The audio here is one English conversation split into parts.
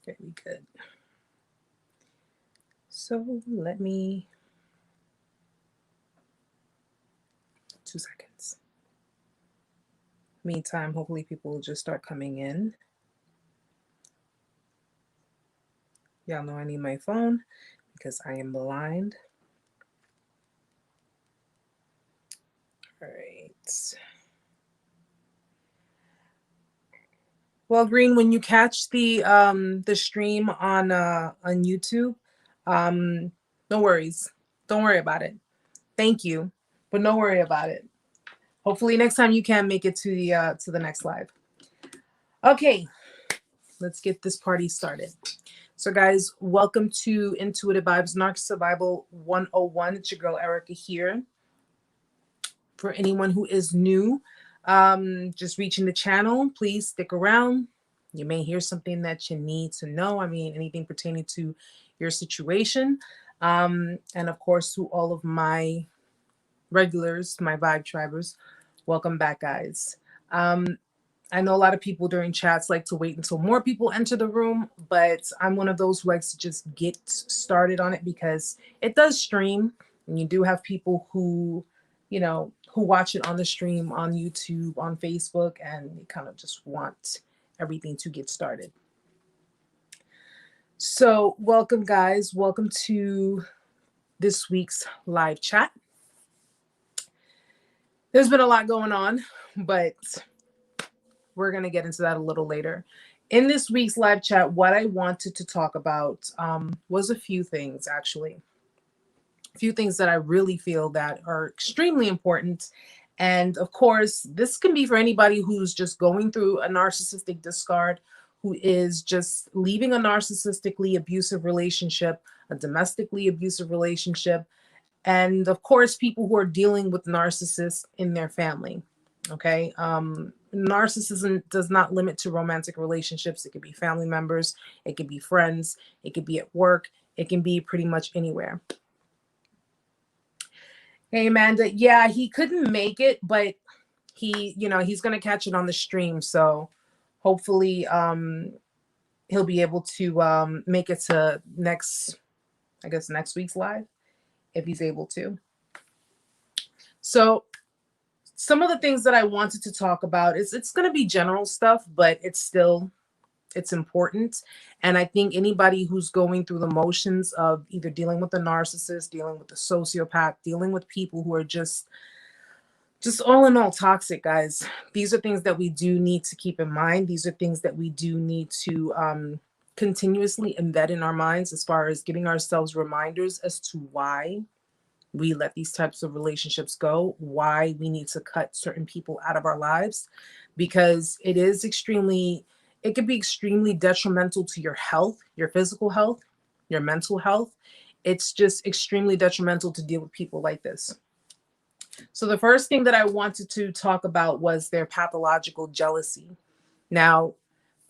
Okay, we good. So let me, 2 seconds. Meantime, hopefully people will just start coming in. Y'all know I need my phone because I am blind. All right. Well, Green, when you catch the stream on YouTube, um, no worries. Don't worry about it. Thank you, but no worry about it. Hopefully next time you can make it to the next live. Okay, let's get this party started. So guys, welcome to Intuitive Vibes Narc Survival 101. It's your girl Erica here. For anyone who is new, just reaching the channel, please stick around. You may hear something that you need to know. I mean, anything pertaining to your situation. And of course, to all of my regulars, my vibe tribers, welcome back, guys. I know a lot of people during chats like to wait until more people enter the room, but I'm one of those who likes to just get started on it because it does stream, and you do have people who, you know, who watch it on the stream, on YouTube, on Facebook, and they kind of just want everything to get started. So welcome, guys. Welcome to this week's live chat. There's been a lot going on, but we're going to get into that a little later. In this week's live chat, what I wanted to talk about was a few things, actually. A few things that I really feel that are extremely important. And of course, this can be for anybody who's just going through a narcissistic discard, who is just leaving a narcissistically abusive relationship, a domestically abusive relationship, and of course, people who are dealing with narcissists in their family. Okay. Narcissism does not limit to romantic relationships. It could be family members. It could be friends. It could be at work. It can be pretty much anywhere. Hey, Amanda. Yeah, he couldn't make it, but he's going to catch it on the stream. So hopefully he'll be able to make it to next week's live if he's able to. So some of the things that I wanted to talk about is it's going to be general stuff, but it's important. And I think anybody who's going through the motions of either dealing with a narcissist, dealing with a sociopath, dealing with people who are just all in all toxic, guys, these are things that we do need to keep in mind. These are things that we do need to continuously embed in our minds as far as giving ourselves reminders as to why we let these types of relationships go, why we need to cut certain people out of our lives, because it can be extremely detrimental to your health, your physical health, your mental health. It's just extremely detrimental to deal with people like this. So the first thing that I wanted to talk about was their pathological jealousy. Now,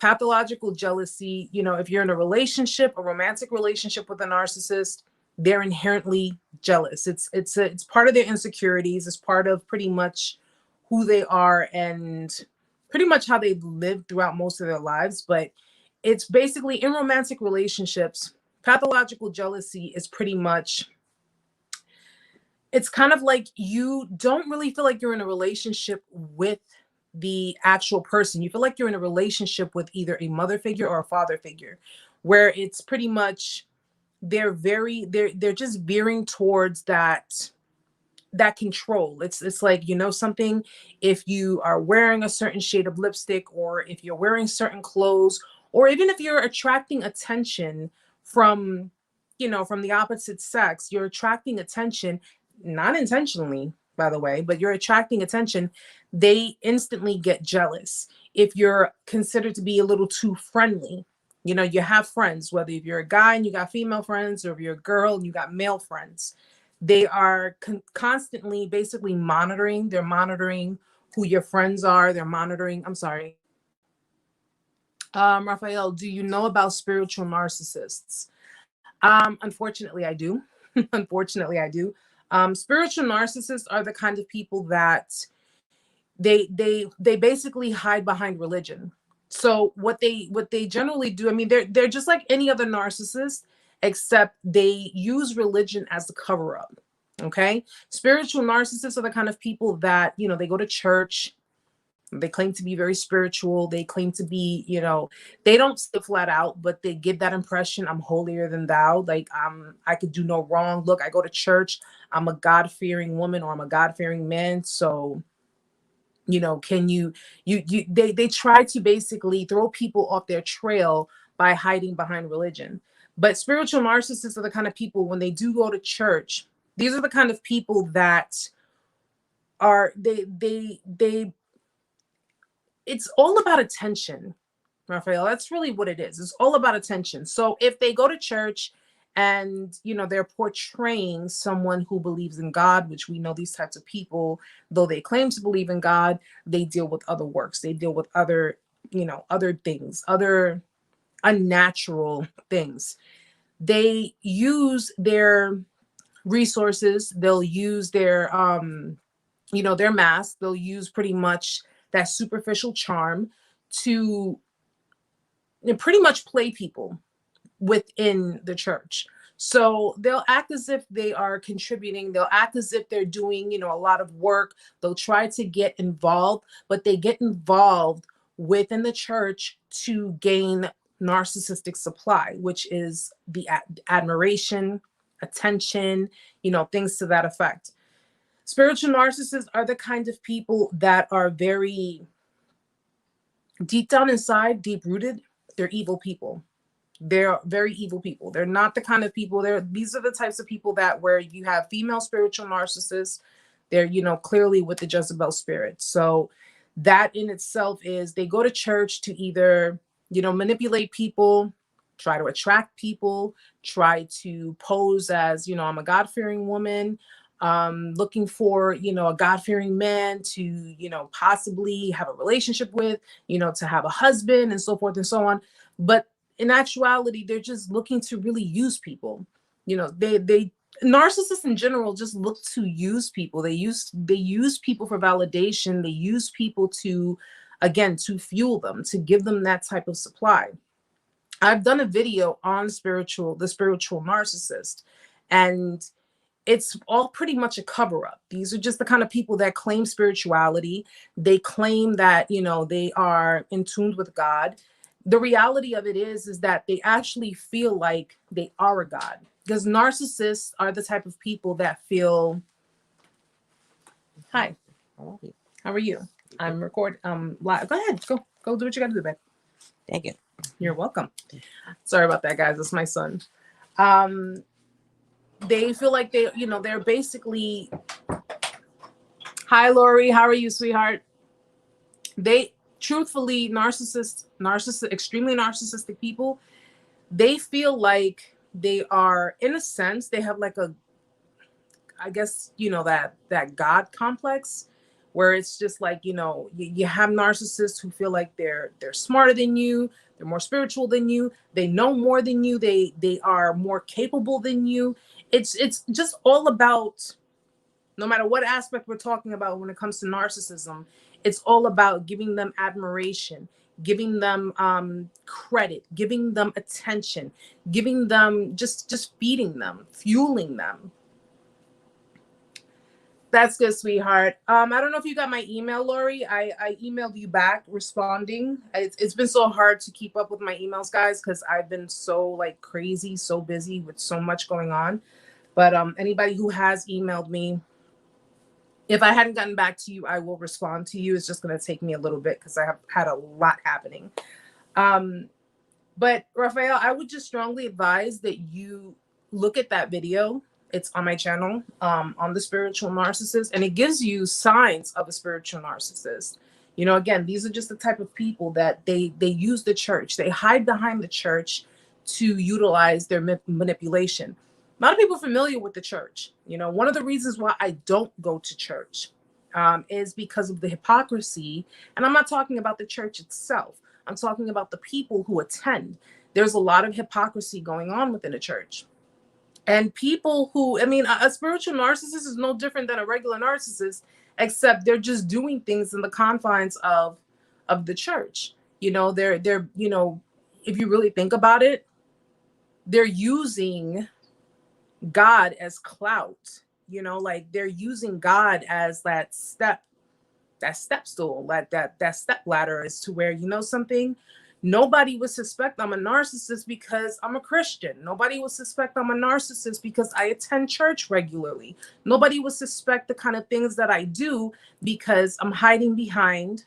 pathological jealousy, if you're in a relationship, a romantic relationship with a narcissist, they're inherently jealous. It's part of their insecurities. It's part of pretty much who they are and pretty much how they've lived throughout most of their lives. But it's basically in romantic relationships, pathological jealousy is pretty much, it's kind of like you don't really feel like you're in a relationship with the actual person. You feel like you're in a relationship with either a mother figure or a father figure, where it's pretty much they're just veering towards that control. It's like, something, if you are wearing a certain shade of lipstick, or if you're wearing certain clothes, or even if you're attracting attention from the opposite sex, you're attracting attention, not intentionally, by the way, but you're attracting attention, they instantly get jealous. If you're considered to be a little too friendly, you have friends, whether if you're a guy and you got female friends, or if you're a girl and you got male friends, they are constantly basically monitoring. They're monitoring who your friends are. They're monitoring. I'm sorry. Raphael, do you know about spiritual narcissists? Unfortunately, I do. Unfortunately, I do. Spiritual narcissists are the kind of people that they basically hide behind religion. So what they generally do, I mean, they're just like any other narcissist, except they use religion as the cover up. Okay. Spiritual narcissists are the kind of people that, they go to church. They claim to be very spiritual. They claim to be, they don't say flat out, but they give that impression, I'm holier than thou. Like, I could do no wrong. Look, I go to church. I'm a God-fearing woman, or I'm a God-fearing man. So, can they try to basically throw people off their trail by hiding behind religion. But spiritual narcissists are the kind of people, when they do go to church, these are the kind of people that are they it's all about attention, Raphael. That's really what it is. It's all about attention. So if they go to church and, they're portraying someone who believes in God, which we know these types of people, though they claim to believe in God, they deal with other works. They deal with other, other things, other unnatural things. They use their resources. They'll use their mask. They'll use pretty much that superficial charm to pretty much play people within the church. So they'll act as if they are contributing. They'll act as if they're doing, a lot of work. They'll try to get involved, but they get involved within the church to gain narcissistic supply, which is the admiration, attention, things to that effect. Spiritual narcissists are the kind of people that are very deep down inside, deep rooted. They're evil people. They're very evil people. They're not the kind of people these are the types of people that where you have female spiritual narcissists, they're, clearly with the Jezebel spirit. So that in itself is, they go to church to either, manipulate people, try to attract people, try to pose as, I'm a God-fearing woman, looking for, a God-fearing man to, possibly have a relationship with, to have a husband and so forth and so on. But in actuality, they're just looking to really use people. They narcissists in general just look to use people. They use people for validation. They use people to, again, to fuel them, to give them that type of supply. I've done a video on the spiritual narcissist, and it's all pretty much a cover up. These are just the kind of people that claim spirituality. They claim that, they are in tune with God. The reality of it is that they actually feel like they are a God, because narcissists are the type of people that feel, hi, how are you? I'm recording. Live. Go ahead, go do what you got to do, babe. Thank you. You're welcome. Sorry about that, guys. That's my son. They feel like they're basically, hi, Lori. How are you, sweetheart? They truthfully, extremely narcissistic people, they feel like they are, in a sense, they have like I guess, that God complex, where it's just like, you have narcissists who feel like they're smarter than you, they're more spiritual than you, they know more than you, they are more capable than you. It's just all about, no matter what aspect we're talking about when it comes to narcissism, it's all about giving them admiration, giving them credit, giving them attention, giving them just feeding them, fueling them. That's good, sweetheart. I don't know if you got my email, Lori. I emailed you back responding. It's been so hard to keep up with my emails, guys, because I've been so like crazy, so busy with so much going on. But anybody who has emailed me, if I hadn't gotten back to you, I will respond to you. It's just going to take me a little bit because I have had a lot happening. But Raphael, I would just strongly advise that you look at that video. It's on my channel, on the spiritual narcissist, and it gives you signs of a spiritual narcissist. Again, these are just the type of people that they use the church. They hide behind the church to utilize their manipulation. A lot of people are familiar with the church. One of the reasons why I don't go to church is because of the hypocrisy. And I'm not talking about the church itself. I'm talking about the people who attend. There's a lot of hypocrisy going on within the church. And people who, a spiritual narcissist is no different than a regular narcissist, except they're just doing things in the confines of the church. They're if you really think about it, they're using God as clout. Like they're using God as that step stool, that step ladder, as to where, something, nobody would suspect I'm a narcissist because I'm a Christian. Nobody would suspect I'm a narcissist because I attend church regularly. Nobody would suspect the kind of things that I do because I'm hiding behind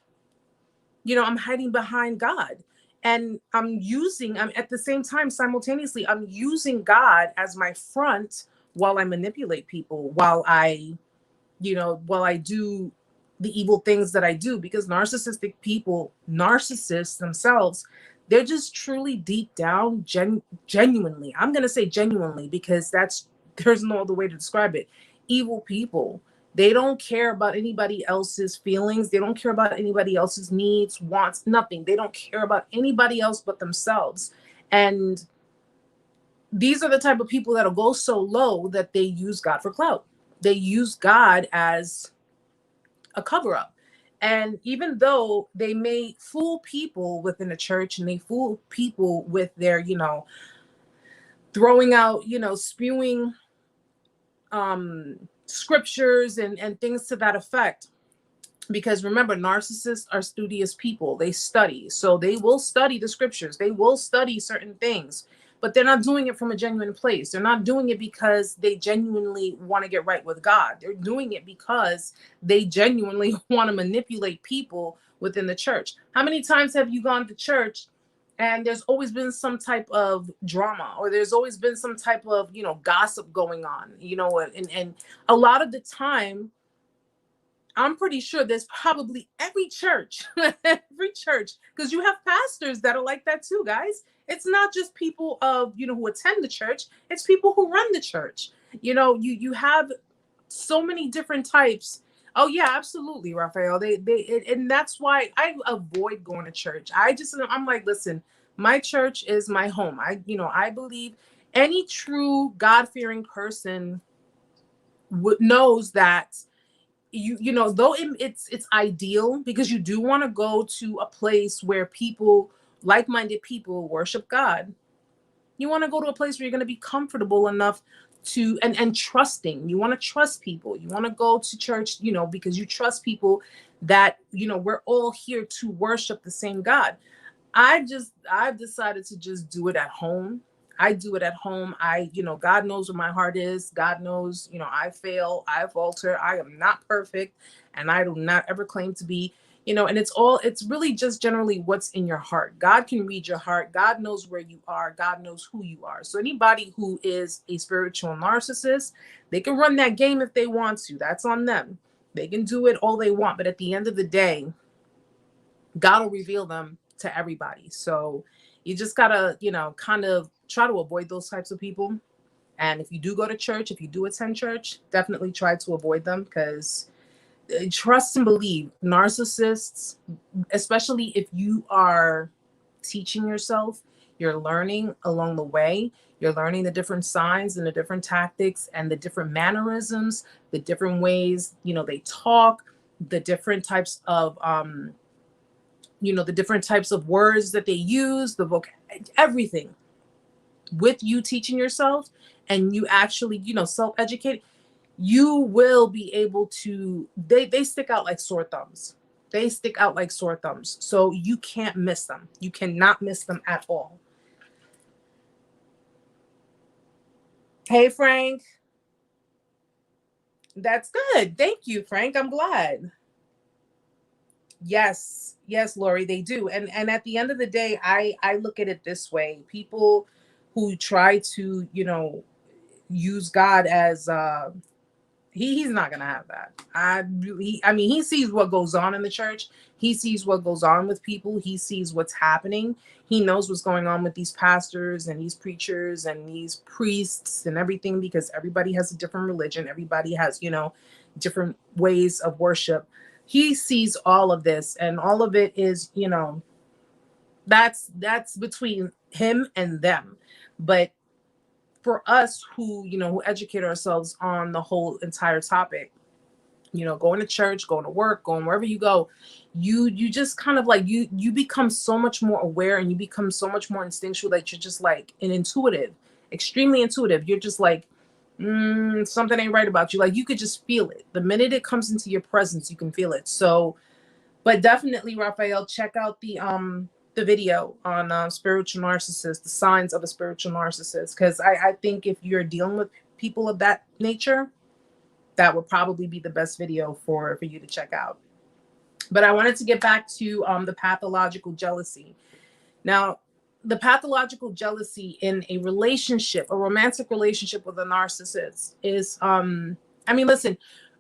God. And I'm at the same time, simultaneously, I'm using God as my front while I manipulate people, while I do the evil things that I do, because narcissistic people, narcissists themselves, they're just truly deep down, genuinely, I'm going to say genuinely, because there's no other way to describe it, evil people. They don't care about anybody else's feelings. They don't care about anybody else's needs, wants, nothing. They don't care about anybody else but themselves. And these are the type of people that'll go so low that they use God for clout. They use God as a cover up. And even though they may fool people within the church, and they fool people with their, throwing out, spewing scriptures and things to that effect. Because remember, narcissists are studious people. They study. So they will study the scriptures. They will study certain things, but they're not doing it from a genuine place. They're not doing it because they genuinely want to get right with God. They're doing it because they genuinely want to manipulate people within the church. How many times have you gone to church and there's always been some type of drama, or there's always been some type of, gossip going on, and a lot of the time, I'm pretty sure there's probably every church, because you have pastors that are like that too, guys. It's not just people who attend the church. It's people who run the church. You have so many different types. Oh yeah, absolutely, Raphael. And that's why I avoid going to church. I'm like, listen, my church is my home. I believe any true God-fearing person knows that though it's ideal, because you do want to go to a place where like-minded people worship God. You want to go to a place where you're going to be comfortable enough to and trusting. You want to trust people. You want to go to church, because you trust people that, we're all here to worship the same God. I've decided to just do it at home. I do it at home. God knows where my heart is. God knows, I fail, I falter. I am not perfect, and I do not ever claim to be, and it's really just generally what's in your heart. God can read your heart. God knows where you are. God knows who you are. So anybody who is a spiritual narcissist, they can run that game if they want to. That's on them. They can do it all they want. But at the end of the day, God will reveal them to everybody. So you just gotta, kind of try to avoid those types of people. And if you do go to church, if you do attend church, definitely try to avoid them, because trust and believe, narcissists, especially if you are teaching yourself, you're learning along the way. You're learning the different signs and the different tactics and the different mannerisms, the different ways, they talk, the different types of the different types of words that they use, everything. With you teaching yourself and you actually, self-educate, you will be able to, they stick out like sore thumbs. They stick out like sore thumbs. So you can't miss them. You cannot miss them at all. Hey, Frank. That's good. Thank you, Frank. I'm glad. Yes, Lori, they do. And at the end of the day, I look at it this way. People who try to, use God as he's not gonna have that. I mean, he sees what goes on in the church. He sees what goes on with people. He sees what's happening. He knows what's going on with these pastors and these preachers and these priests and everything, because everybody has a different religion. Everybody has, different ways of worship. He sees all of this, and all of it is, that's between him and them. But for us who educate ourselves on the whole entire topic, you know, going to church, going to work, going wherever you go, you just kind of like you become so much more aware, and you become so much more instinctual that you're just like an intuitive, extremely intuitive. You're just like, something ain't right about you. Like you could just feel it. The minute it comes into your presence, you can feel it. So, but definitely, Raphael, check out the video on spiritual narcissist, the signs of a spiritual narcissist, because I think if you're dealing with people of that nature, that would probably be the best video for you to check out. But I wanted to get back to the pathological jealousy. Now, the pathological jealousy in a relationship, a romantic relationship with a narcissist is, I mean, listen,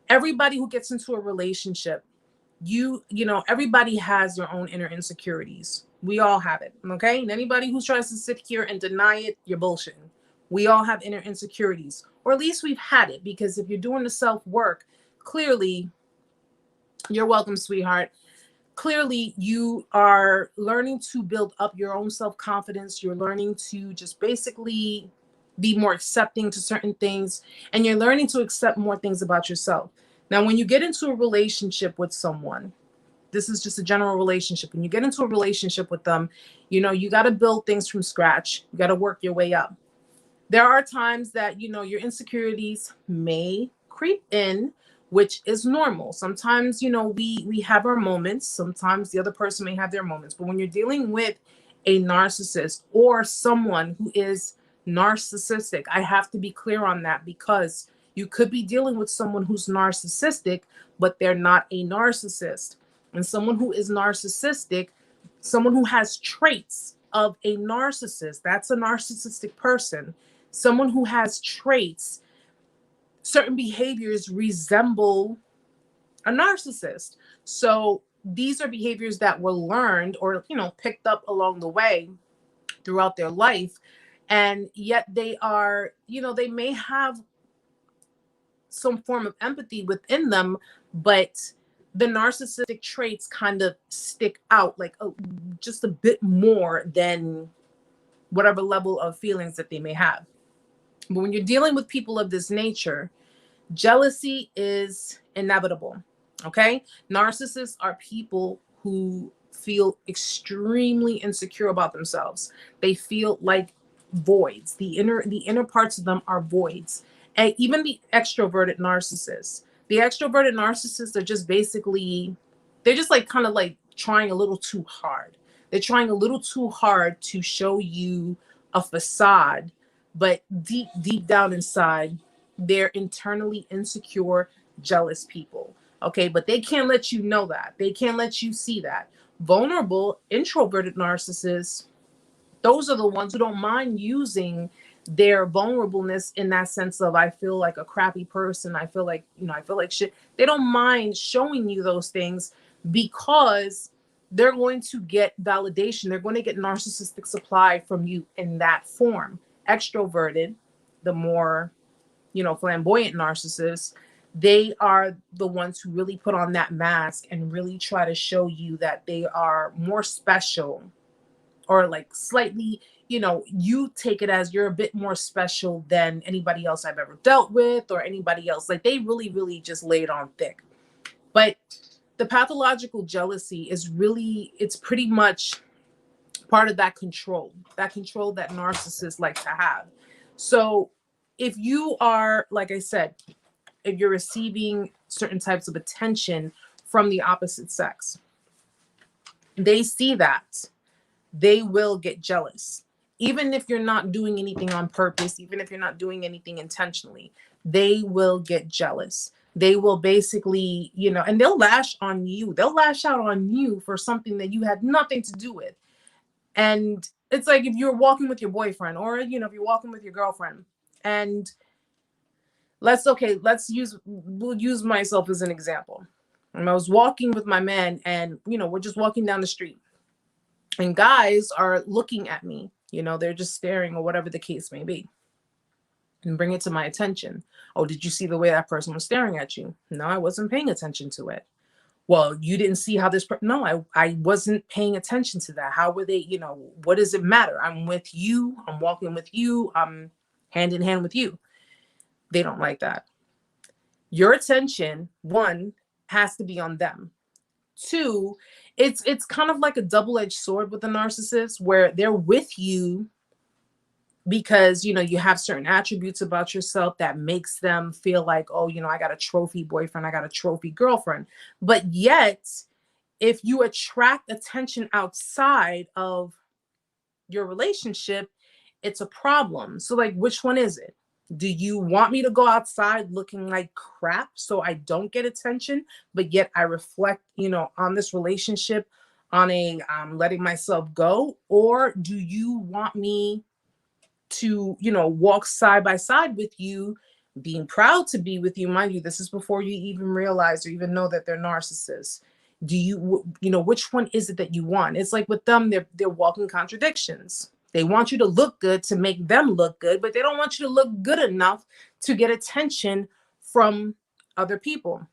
everybody who gets into a relationship, you know, everybody has their own inner insecurities. We all have it, okay? And anybody who tries to sit here and deny it, you're bullshitting. We all have inner insecurities, or at least we've had it, because if you're doing the self work, clearly, you're welcome, sweetheart. Clearly, you are learning to build up your own self confidence. You're learning to just basically be more accepting to certain things, and you're learning to accept more things about yourself. Now, when you get into a relationship with someone, this is just a general relationship. When you get into a relationship with them, you know, you got to build things from scratch. You got to work your way up. There are times that, you know, your insecurities may creep in, which is normal. Sometimes, you know, we have our moments. Sometimes the other person may have their moments. But when you're dealing with a narcissist or someone who is narcissistic, I have to be clear on that, because you could be dealing with someone who's narcissistic, but they're not a narcissist. And someone who is narcissistic, someone who has traits of a narcissist, that's a narcissistic person. Someone who has traits, certain behaviors resemble a narcissist. So these are behaviors that were learned or, you know, picked up along the way throughout their life. And yet they are, you know, they may have some form of empathy within them, but the narcissistic traits kind of stick out like just a bit more than whatever level of feelings that they may have. But when you're dealing with people of this nature, jealousy is inevitable. Okay? Narcissists are people who feel extremely insecure about themselves. They feel like voids. The inner parts of them are voids. And even the extroverted narcissists. The extroverted narcissists are just basically, they're just like kind of like trying a little too hard. They're trying a little too hard to show you a facade, but deep down inside, they're internally insecure, jealous people. Okay, but they can't let you know that. They can't let you see that. Vulnerable, introverted narcissists, those are the ones who don't mind using their vulnerableness in that sense of, I feel like a crappy person. I feel like, you know, I feel like shit. They don't mind showing you those things because they're going to get validation. They're going to get narcissistic supply from you in that form. Extroverted, the more, you know, flamboyant narcissists, they are the ones who really put on that mask and really try to show you that they are more special, or like slightly, you know, you take it as you're a bit more special than anybody else I've ever dealt with or anybody else. Like they really just lay it on thick. But the pathological jealousy is really, it's pretty much part of that control that narcissists like to have. So if you are, like I said, if you're receiving certain types of attention from the opposite sex, they see that, they will get jealous. Even if you're not doing anything on purpose, even if you're not doing anything intentionally, they will get jealous. They will basically, you know, and they'll lash on you. They'll lash out on you for something that you had nothing to do with. And it's like if you're walking with your boyfriend, or, you know, if you're walking with your girlfriend, and we'll use myself as an example. And I was walking with my man, and, you know, we're just walking down the street, and guys are looking at me, you know, they're just staring or whatever the case may be, and bring it to my attention. Oh, did you see the way that person was staring at you? No, I wasn't paying attention to it. Well, you didn't see how no, I wasn't paying attention to that. How were they, you know, what does it matter? I'm with you, I'm walking with you, I'm hand in hand with you. They don't like that. Your attention, one, has to be on them. Two, it's kind of like a double-edged sword with a narcissist where they're with you because you have certain attributes about yourself that makes them feel like, oh, I got a trophy boyfriend, I got a trophy girlfriend. But yet, if you attract attention outside of your relationship, it's a problem. So like, which one is it? Do you want me to go outside looking like crap so I don't get attention, but yet I reflect, on this relationship on a letting myself go? Or do you want me to, walk side by side with you, being proud to be with you? Mind you, this is before you even realize or even know that they're narcissists. Do which one is it that you want? It's like with them, they're walking contradictions. They want you to look good to make them look good, but they don't want you to look good enough to get attention from other people.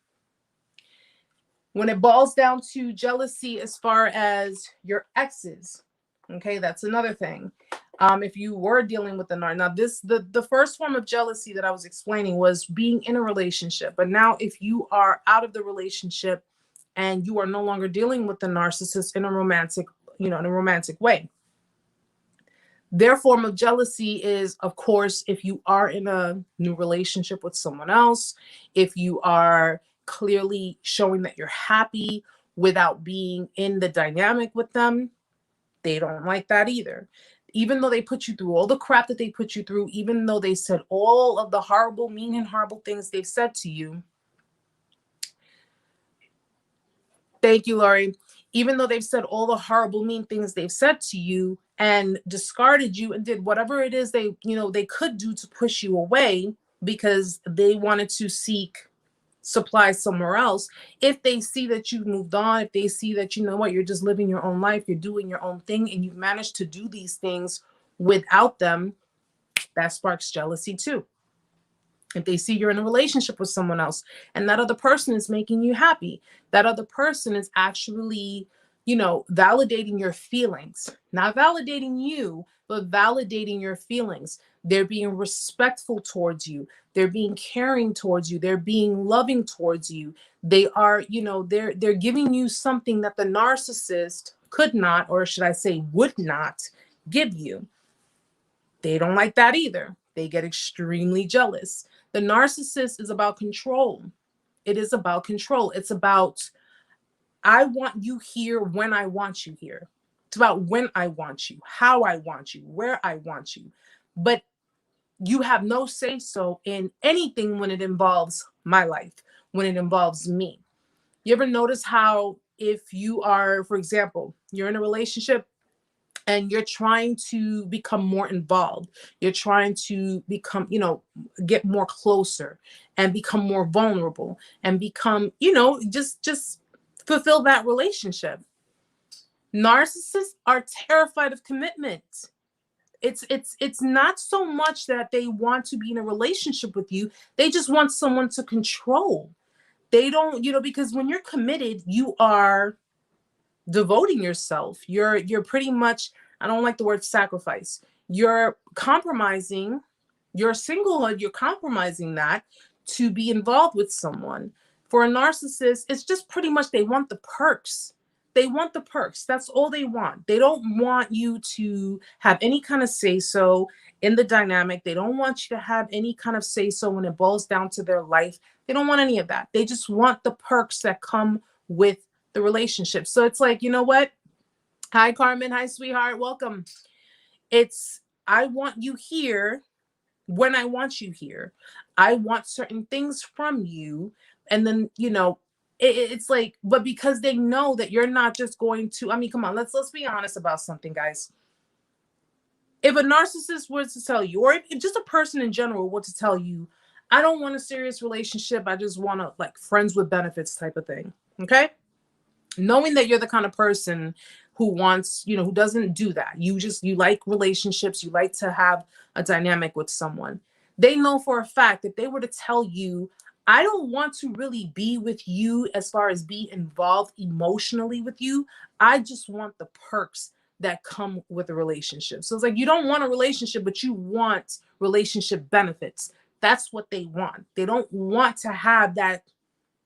When it boils down to jealousy as far as your exes, okay, that's another thing. If you were dealing with the narc, now the first form of jealousy that I was explaining was being in a relationship. But now if you are out of the relationship and you are no longer dealing with the narcissist in a romantic way, their form of jealousy is, of course, if you are in a new relationship with someone else, if you are clearly showing that you're happy without being in the dynamic with them, they don't like that either. Even though they put you through all the crap that they put you through, even though they said all of the horrible, mean and horrible things they've said to you. Thank you, Laurie. Even though they've said all the horrible, mean things they've said to you and discarded you and did whatever it is they could do to push you away because they wanted to seek supply somewhere else. If they see that you've moved on, if they see that, you're just living your own life, you're doing your own thing, and you've managed to do these things without them, that sparks jealousy too. If they see you're in a relationship with someone else and that other person is making you happy, that other person is actually, validating your feelings, not validating you, but validating your feelings. They're being respectful towards you. They're being caring towards you. They're being loving towards you. They are, they're giving you something that the narcissist could not, or should I say, would not give you. They don't like that either. They get extremely jealous. The narcissist is about control. It is about control. It's about, I want you here when I want you here. It's about when I want you, how I want you, where I want you. But you have no say so in anything when it involves my life, when it involves me. You ever notice how if you are, for example, you're in a relationship and you're trying to become more involved, you're trying to become, get more closer and become more vulnerable and become, just fulfill that relationship. Narcissists are terrified of commitment. It's not so much that they want to be in a relationship with you. They just want someone to control. They don't, because when you're committed, you are devoting yourself. You're pretty much, I don't like the word sacrifice. You're compromising your singlehood. You're compromising that to be involved with someone. For a narcissist, it's just pretty much they want the perks. They want the perks. That's all they want. They don't want you to have any kind of say-so in the dynamic. They don't want you to have any kind of say-so when it boils down to their life. They don't want any of that. They just want the perks that come with the relationship. So it's like, you know what? Hi, Carmen. Hi, sweetheart. Welcome. It's, I want you here when I want you here. I want certain things from you. And then, it's like, but because they know that you're not just going to, come on, let's be honest about something, guys. If a narcissist were to tell you, or if just a person in general were to tell you, I don't want a serious relationship, I just want to, like, friends with benefits type of thing. Okay. Knowing that you're the kind of person who wants, who doesn't do that. You like relationships. You like to have a dynamic with someone. They know for a fact that they were to tell you, I don't want to really be with you as far as be involved emotionally with you. I just want the perks that come with a relationship. So it's like, you don't want a relationship, but you want relationship benefits. That's what they want. They don't want to have that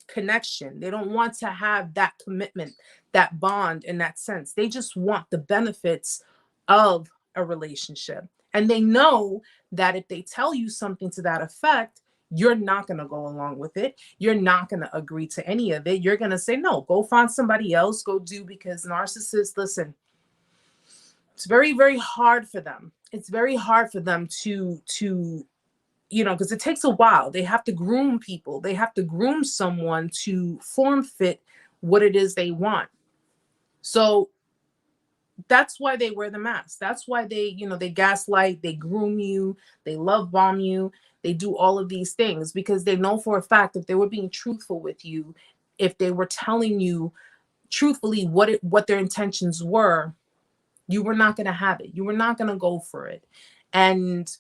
connection. They don't want to have that commitment, that bond in that sense. They just want the benefits of a relationship. And they know that if they tell you something to that effect, you're not going to go along with it. You're not going to agree to any of it. You're going to say, no, go find somebody else, go do, because narcissists, listen, it's very, very hard for them. It's very hard for them to because it takes a while. They have to groom people. They have to groom someone to form fit what it is they want. So that's why they wear the mask. That's why they gaslight, they groom you, they love bomb you, they do all of these things, because they know for a fact if they were being truthful with you, if they were telling you truthfully what their intentions were, you were not going to have it. You were not going to go for it. And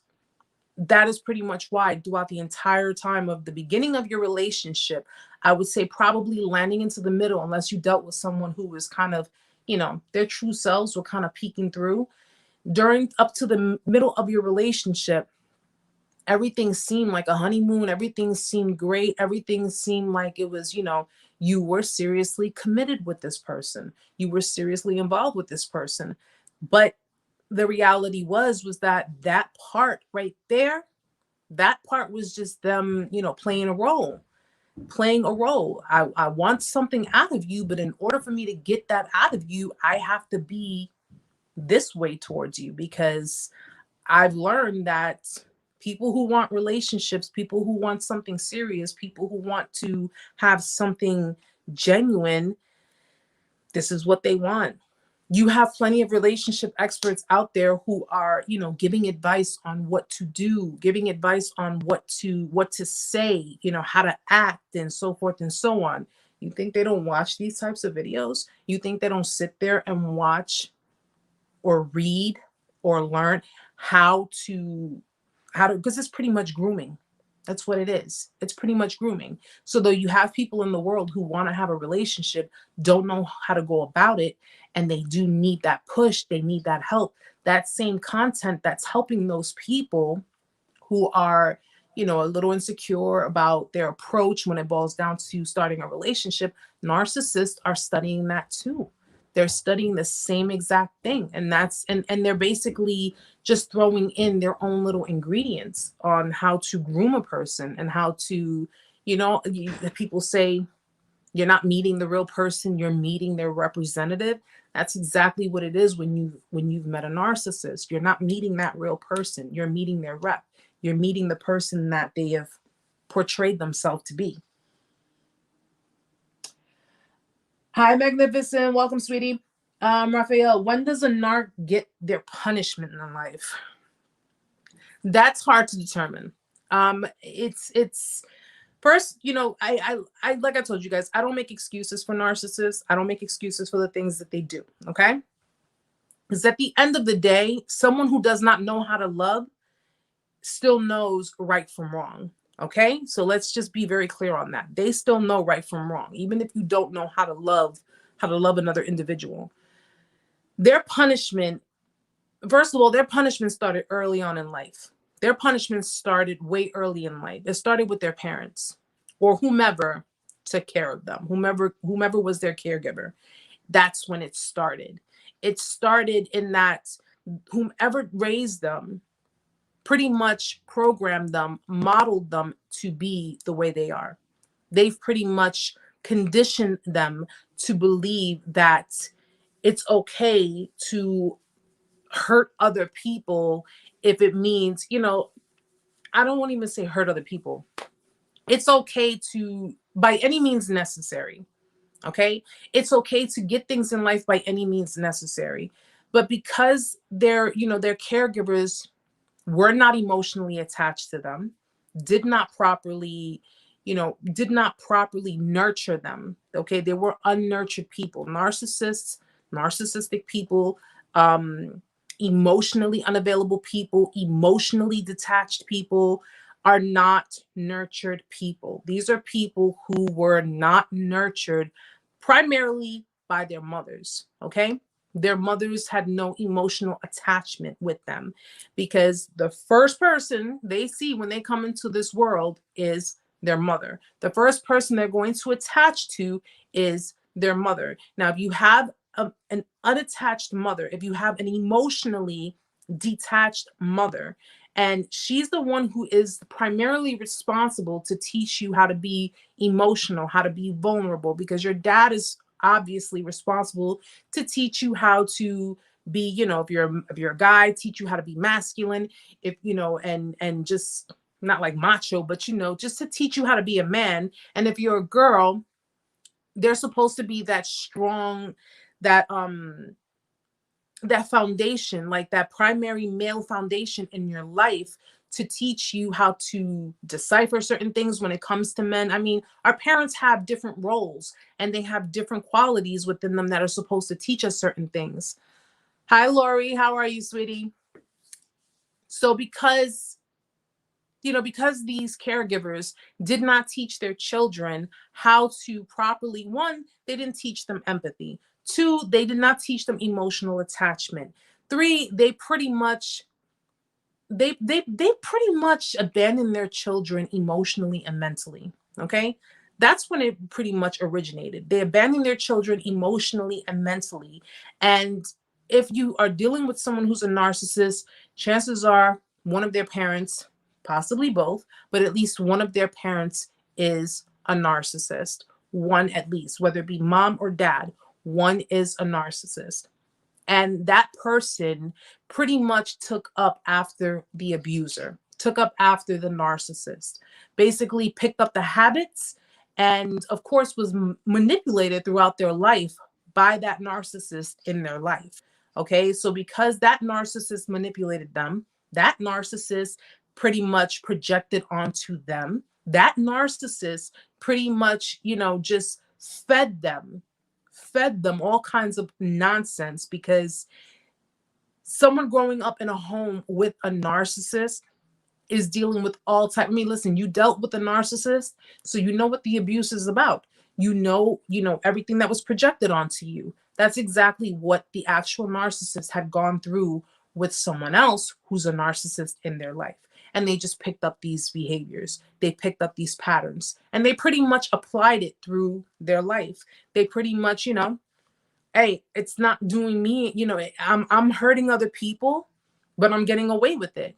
that is pretty much why throughout the entire time of the beginning of your relationship, I would say probably landing into the middle, unless you dealt with someone who was kind of, their true selves were kind of peeking through. During up to the middle of your relationship, everything seemed like a honeymoon. Everything seemed great. Everything seemed like it was, you were seriously committed with this person. You were seriously involved with this person. But the reality was that part right there, that part was just them, playing a role. I want something out of you, but in order for me to get that out of you, I have to be this way towards you, because I've learned that people who want relationships, people who want something serious, people who want to have something genuine, this is what they want. You have plenty of relationship experts out there who are, giving advice on what to do, giving advice on what to say, how to act, and so forth and so on. You think they don't watch these types of videos? You think they don't sit there and watch or read or learn how to, because it's pretty much grooming. That's what it is. It's pretty much grooming. So though you have people in the world who want to have a relationship, don't know how to go about it, and they do need that push, they need that help. That same content that's helping those people who are, a little insecure about their approach when it boils down to starting a relationship, narcissists are studying that too. They're studying the same exact thing. And they're basically just throwing in their own little ingredients on how to groom a person, and how to, people say you're not meeting the real person, you're meeting their representative. That's exactly what it is when you've met a narcissist. You're not meeting that real person, you're meeting their rep. You're meeting the person that they have portrayed themselves to be. Hi, Magnificent. Welcome, sweetie. Raphael, when does a narc get their punishment in life? That's hard to determine. It's first, I like I told you guys, I don't make excuses for narcissists. I don't make excuses for the things that they do. Okay. Because at the end of the day, someone who does not know how to love still knows right from wrong. Okay, so let's just be very clear on that. They still know right from wrong, even if you don't know how to love another individual. Their punishment, first of all, their punishment started early on in life. Their punishment started way early in life. It started with their parents or whomever took care of them, whomever was their caregiver. That's when it started. It started in that whomever raised them pretty much programmed them, modeled them to be the way they are. They've pretty much conditioned them to believe that it's okay to hurt other people if it means, I don't want to even say hurt other people. It's okay to, by any means necessary. Okay. It's okay to get things in life by any means necessary. But because their caregivers were not emotionally attached to them, did not properly nurture them. Okay, they were unnurtured people. Narcissistic people, emotionally unavailable people, emotionally detached people are not nurtured people. These are people who were not nurtured primarily by their mothers. Okay. Their mothers had no emotional attachment with them, because the first person they see when they come into this world is their mother. The first person they're going to attach to is their mother. Now, if you have an unattached mother, if you have an emotionally detached mother, and she's the one who is primarily responsible to teach you how to be emotional, how to be vulnerable, because your dad is obviously responsible to teach you how to be, if you're a guy, teach you how to be masculine, if and just not like macho, but just to teach you how to be a man. And if you're a girl, they're supposed to be that strong, that that foundation, like that primary male foundation in your life, to teach you how to decipher certain things when it comes to men. I mean, our parents have different roles and they have different qualities within them that are supposed to teach us certain things. Hi, Lori. How are you, sweetie? So because these caregivers did not teach their children how to properly, one, they didn't teach them empathy. Two, they did not teach them emotional attachment. Three, they pretty much abandoned their children emotionally and mentally. Okay, that's when it pretty much originated. They abandoned their children emotionally and mentally. And if you are dealing with someone who's a narcissist, chances are one of their parents, possibly both, but at least one of their parents is a narcissist. One, at least, whether it be mom or dad, one is a narcissist. And that person pretty much took up after the abuser, took up after the narcissist, basically picked up the habits, and of course was manipulated throughout their life by that narcissist in their life. Okay, so because that narcissist manipulated them, that narcissist pretty much projected onto them, that narcissist pretty much, just fed them all kinds of nonsense, because someone growing up in a home with a narcissist is dealing with all type. I mean, listen, you dealt with a narcissist, so you know what the abuse is about. You know everything that was projected onto you. That's exactly what the actual narcissist had gone through with someone else who's a narcissist in their life. And they just picked up these behaviors. They picked up these patterns and they pretty much applied it through their life. They pretty much, hey, it's not doing me, I'm hurting other people, but I'm getting away with it.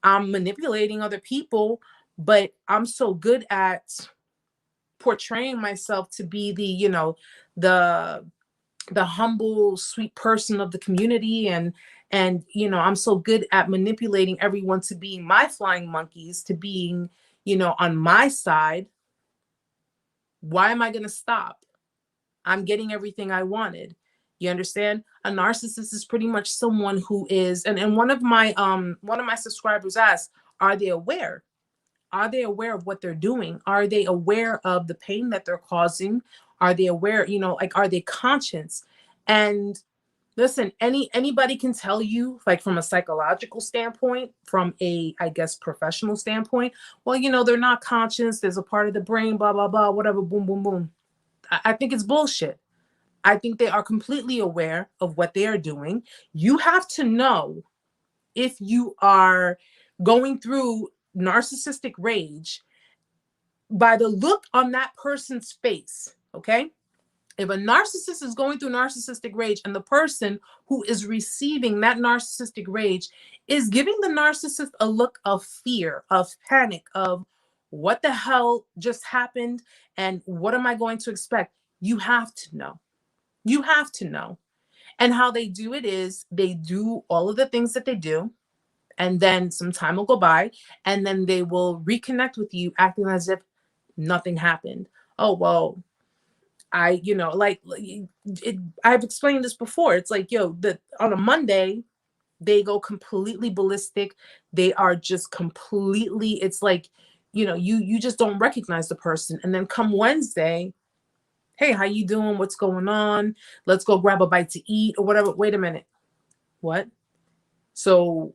I'm manipulating other people, but I'm so good at portraying myself to be the the humble, sweet person of the community, and I'm so good at manipulating everyone to being my flying monkeys, to being, on my side. Why am I going to stop? I'm getting everything I wanted. You understand? A narcissist is pretty much someone who is, and one of my subscribers asked, are they aware? Are they aware of what they're doing? Are they aware of the pain that they're causing? Are they aware, like, are they conscious? And listen, anybody can tell you, like, from a psychological standpoint, from a, I guess, professional standpoint, well, they're not conscious. There's a part of the brain, blah, blah, blah, whatever, boom, boom, boom. I think it's bullshit. I think they are completely aware of what they are doing. You have to know if you are going through narcissistic rage by the look on that person's face, okay? If a narcissist is going through narcissistic rage and the person who is receiving that narcissistic rage is giving the narcissist a look of fear, of panic, of what the hell just happened and what am I going to expect? You have to know. You have to know. And how they do it is they do all of the things that they do, and then some time will go by, and then they will reconnect with you acting as if nothing happened. Oh, well, I've explained this before. It's like, on a Monday, they go completely ballistic. They are just completely, it's like, you just don't recognize the person. And then come Wednesday, hey, how you doing? What's going on? Let's go grab a bite to eat or whatever. Wait a minute. What? So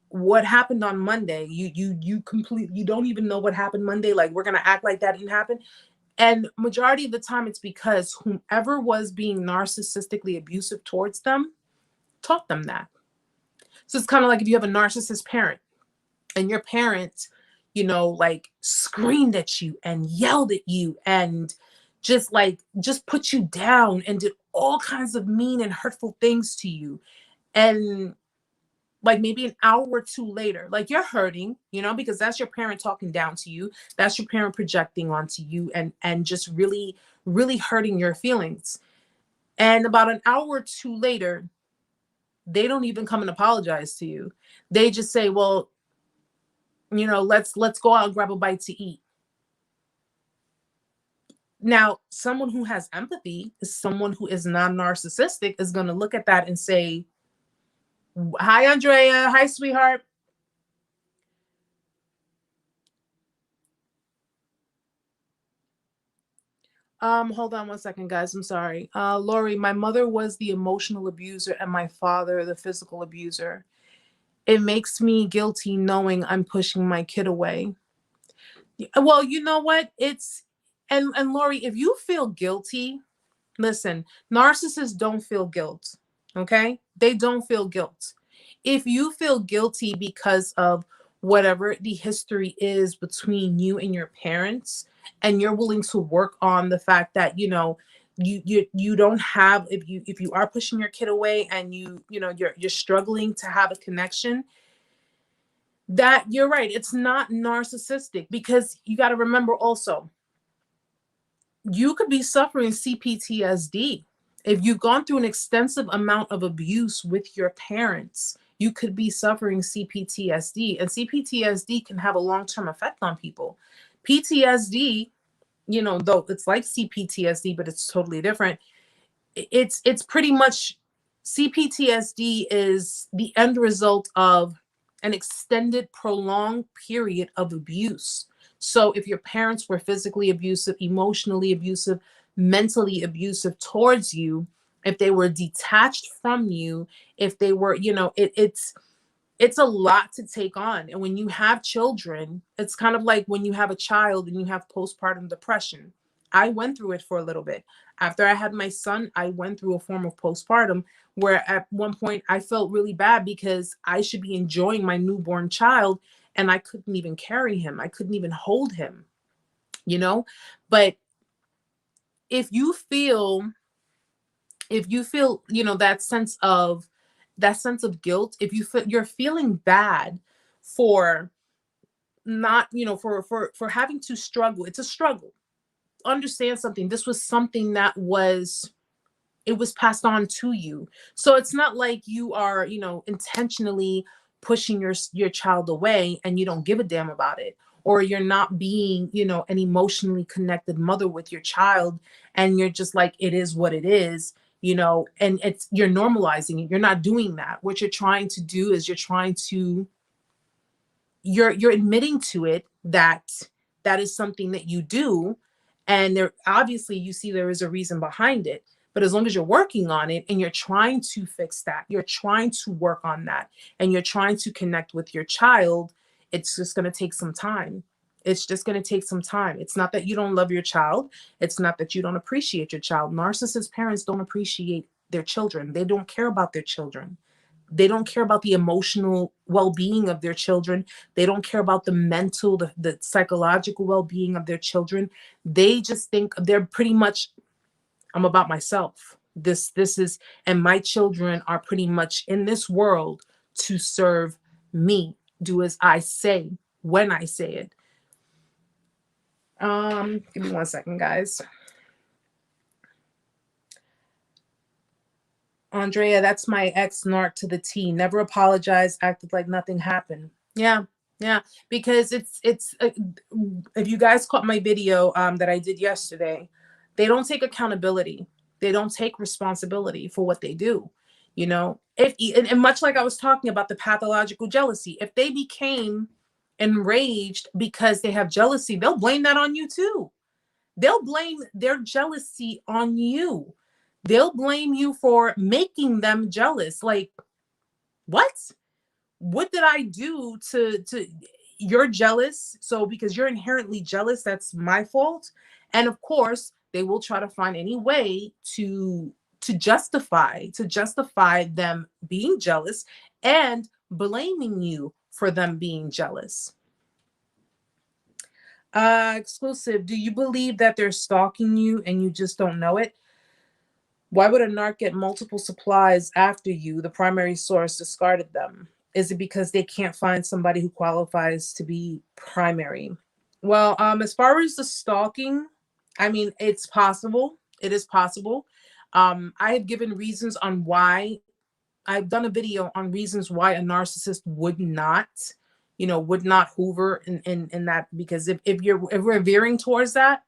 what happened on Monday? You completely, you don't even know what happened Monday. Like, we're going to act like that didn't happen. And majority of the time, it's because whomever was being narcissistically abusive towards them taught them that. So it's kind of like if you have a narcissist parent and your parent, like screamed at you and yelled at you and just put you down and did all kinds of mean and hurtful things to you. And like maybe an hour or two later, like you're hurting, because that's your parent talking down to you. That's your parent projecting onto you and just really, really hurting your feelings. And about an hour or two later, they don't even come and apologize to you. They just say, well, let's go out and grab a bite to eat. Now, someone who has empathy is someone who is non-narcissistic is going to look at that and say, hi, Andrea. Hi, sweetheart. Hold on one second, guys. I'm sorry. Lori, my mother was the emotional abuser and my father, the physical abuser. It makes me guilty knowing I'm pushing my kid away. Well, you know what? And Lori, if you feel guilty, listen, narcissists don't feel guilt. Okay? They don't feel guilt. If you feel guilty because of whatever the history is between you and your parents, and you're willing to work on the fact that you don't have, if you are pushing your kid away and you're struggling to have a connection, that you're right, it's not narcissistic. Because you got to remember also, you could be suffering CPTSD. If you've gone through an extensive amount of abuse with your parents, you could be suffering CPTSD. And CPTSD can have a long-term effect on people. PTSD, though it's like CPTSD, but it's totally different. It's pretty much, CPTSD is the end result of an extended, prolonged period of abuse. So if your parents were physically abusive, emotionally abusive, mentally abusive towards you, if they were detached from you, if they were, it's a lot to take on. And when you have children, it's kind of like when you have a child and you have postpartum depression. I went through it for a little bit. After I had my son, I went through a form of postpartum where at one point I felt really bad because I should be enjoying my newborn child and I couldn't even carry him. I couldn't even hold him, But if you feel, that sense of guilt, if you're feeling bad for not, for having to struggle, it's a struggle. Understand something. This was something that was passed on to you. So it's not like you are, intentionally pushing your child away and you don't give a damn about it, or you're not being, an emotionally connected mother with your child and you're just like, it is what it is, and you're normalizing it. You're not doing that. What you're trying to do is you're admitting to it that that is something that you do. And there, obviously, you see there is a reason behind it. But as long as you're working on it and you're trying to fix that, you're trying to work on that, and you're trying to connect with your child, it's just going to take some time. It's just going to take some time. It's not that you don't love your child. It's not that you don't appreciate your child. Narcissist parents don't appreciate their children. They don't care about their children. They don't care about the emotional well-being of their children. They don't care about the mental, the psychological well-being of their children. They just think they're pretty much, I'm about myself. This is, and my children are pretty much in this world to serve me. Do as I say when I say it. Give me one second, guys. Andrea, that's my ex Narc to the T. Never apologized, acted like nothing happened. Yeah, because it's if you guys caught my video that I did yesterday, they don't take accountability. They don't take responsibility for what they do. And much like I was talking about the pathological jealousy, if they became enraged because they have jealousy, they'll blame that on you too. They'll blame their jealousy on you. They'll blame you for making them jealous. Like, what? What did I do to you're jealous? So because you're inherently jealous, that's my fault. And of course, they will try to find any way to justify them being jealous and blaming you for them being jealous. Exclusive. Do you believe that they're stalking you and you just don't know it? Why would a narc get multiple supplies after you, the primary source, discarded them? Is it because they can't find somebody who qualifies to be primary? Well, as far as the stalking, I mean, it's possible. It is possible. I have given reasons on why. I've done a video on reasons why a narcissist would not, would not hoover in that, because if we're veering towards that,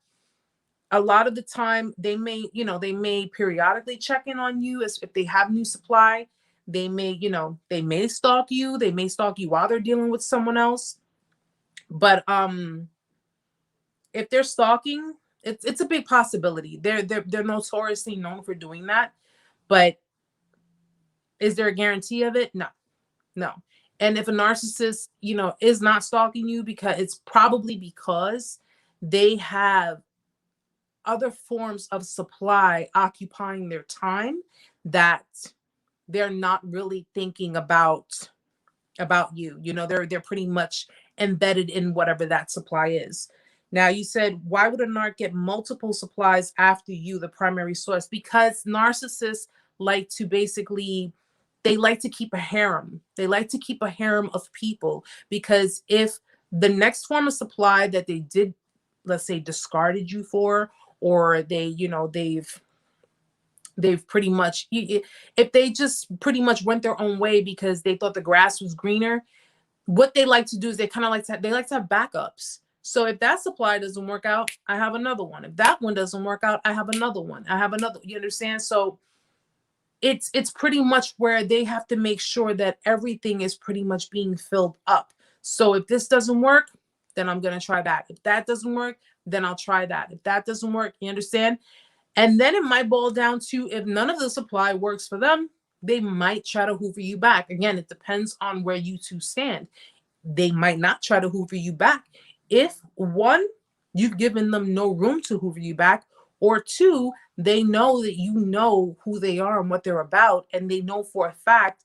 a lot of the time they may, they may periodically check in on you as if they have new supply. They may, they may stalk you. They may stalk you while they're dealing with someone else. But if they're stalking, it's a big possibility. They're notoriously known for doing that. But is there a guarantee of it? No. And if a narcissist, is not stalking you, because it's probably because they have other forms of supply occupying their time, that they're not really thinking about you. They're pretty much embedded in whatever that supply is. Now, you said, why would a narc get multiple supplies after you, the primary source? Because narcissists like to basically, they like to keep a harem. They like to keep a harem of people, because if the next form of supply that they did, let's say, discarded you for, or they've pretty much, if they just pretty much went their own way because they thought the grass was greener, what they like to do is they like to have backups. So if that supply doesn't work out, I have another one. If that one doesn't work out, I have another one. You understand? So it's pretty much where they have to make sure that everything is pretty much being filled up. So if this doesn't work, then I'm going to try that. If that doesn't work, then I'll try that. If that doesn't work, you understand? And then it might boil down to, if none of the supply works for them, they might try to hoover you back. Again, it depends on where you two stand. They might not try to hoover you back if, one, you've given them no room to hoover you back, or two, they know that you know who they are and what they're about, and they know for a fact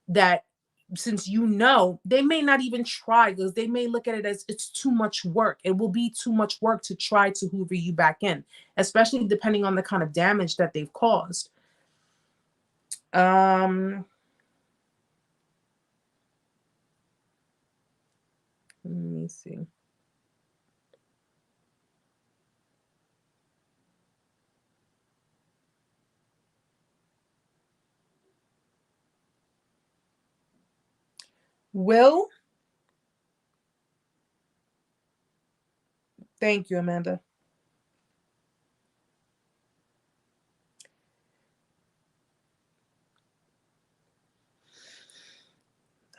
that since they may not even try, because they may look at it as it's too much work. It will be too much work to try to hoover you back in, especially depending on the kind of damage that they've caused. Let me see. Will, thank you, Amanda.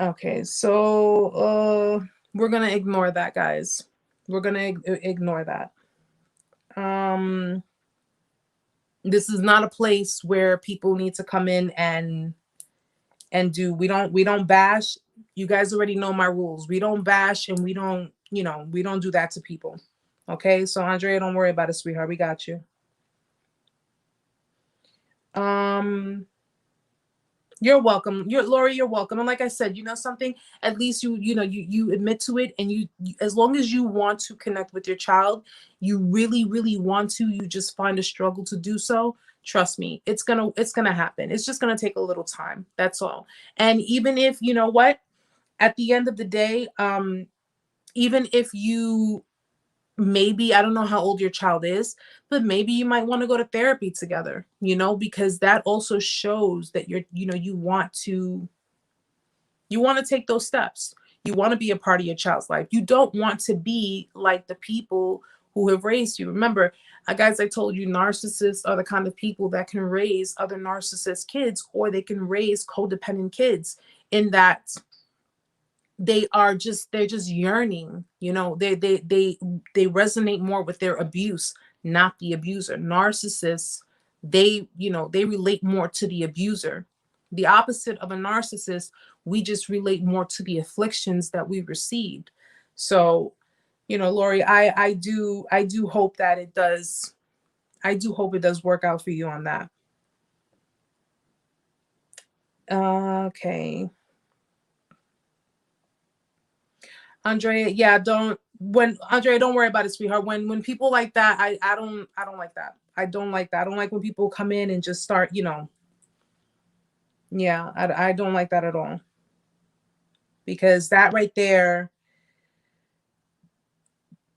Okay, so we're gonna ignore that, guys. We're gonna ignore that. This is not a place where people need to come in and do. We don't bash. You guys already know my rules. We don't bash, and we don't do that to people. Okay, so Andrea, don't worry about it, sweetheart. We got you. You're welcome. Lori, you're welcome. And like I said, something, at least you admit to it, and you, as long as you want to connect with your child, you really, really want to, you just find a struggle to do so. Trust me, it's gonna happen. It's just gonna take a little time. That's all. And even if, at the end of the day, even if you, maybe, I don't know how old your child is, but maybe you might want to go to therapy together, because that also shows that you want to take those steps. You want to be a part of your child's life. You don't want to be like the people who have raised you. Remember, guys, I told you, narcissists are the kind of people that can raise other narcissist kids, or they can raise codependent kids, in that they're just yearning, they resonate more with their abuse, not the abuser. Narcissists, they relate more to the abuser. The opposite of a narcissist, we just relate more to the afflictions that we received. So, Lori, I do hope that it does. I do hope it does work out for you on that. Okay. Andrea, yeah, Andrea, don't worry about it, sweetheart. When people like that, I don't like that. I don't like that. I don't like when people come in and just start, yeah, I don't like that at all. Because that right there,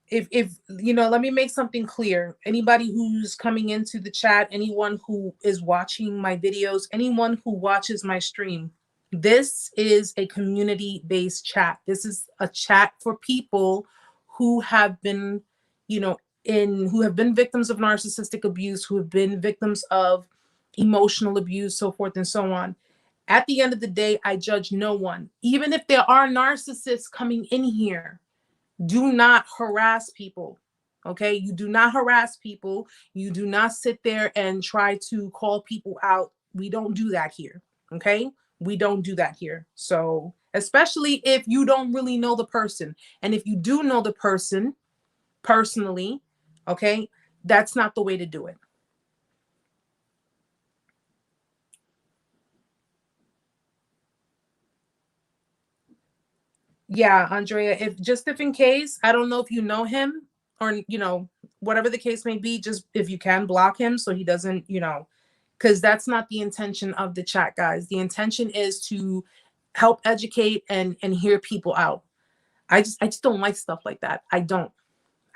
if let me make something clear. Anybody who's coming into the chat, anyone who is watching my videos, anyone who watches my stream, this is a community-based chat. This is a chat for people who have been, who have been victims of narcissistic abuse, who have been victims of emotional abuse, so forth and so on. At the end of the day, I judge no one. Even if there are narcissists coming in here, do not harass people. Okay, you do not harass people. You do not sit there and try to call people out. We don't do that here. Okay, we don't do that here. So especially if you don't really know the person, and if you do know the person personally, okay, that's not the way to do it. Yeah, Andrea, if in case, I don't know if you know him, or whatever the case may be, just if you can block him so he doesn't, because that's not the intention of the chat, guys. The intention is to help educate and hear people out. I just don't like stuff like that. I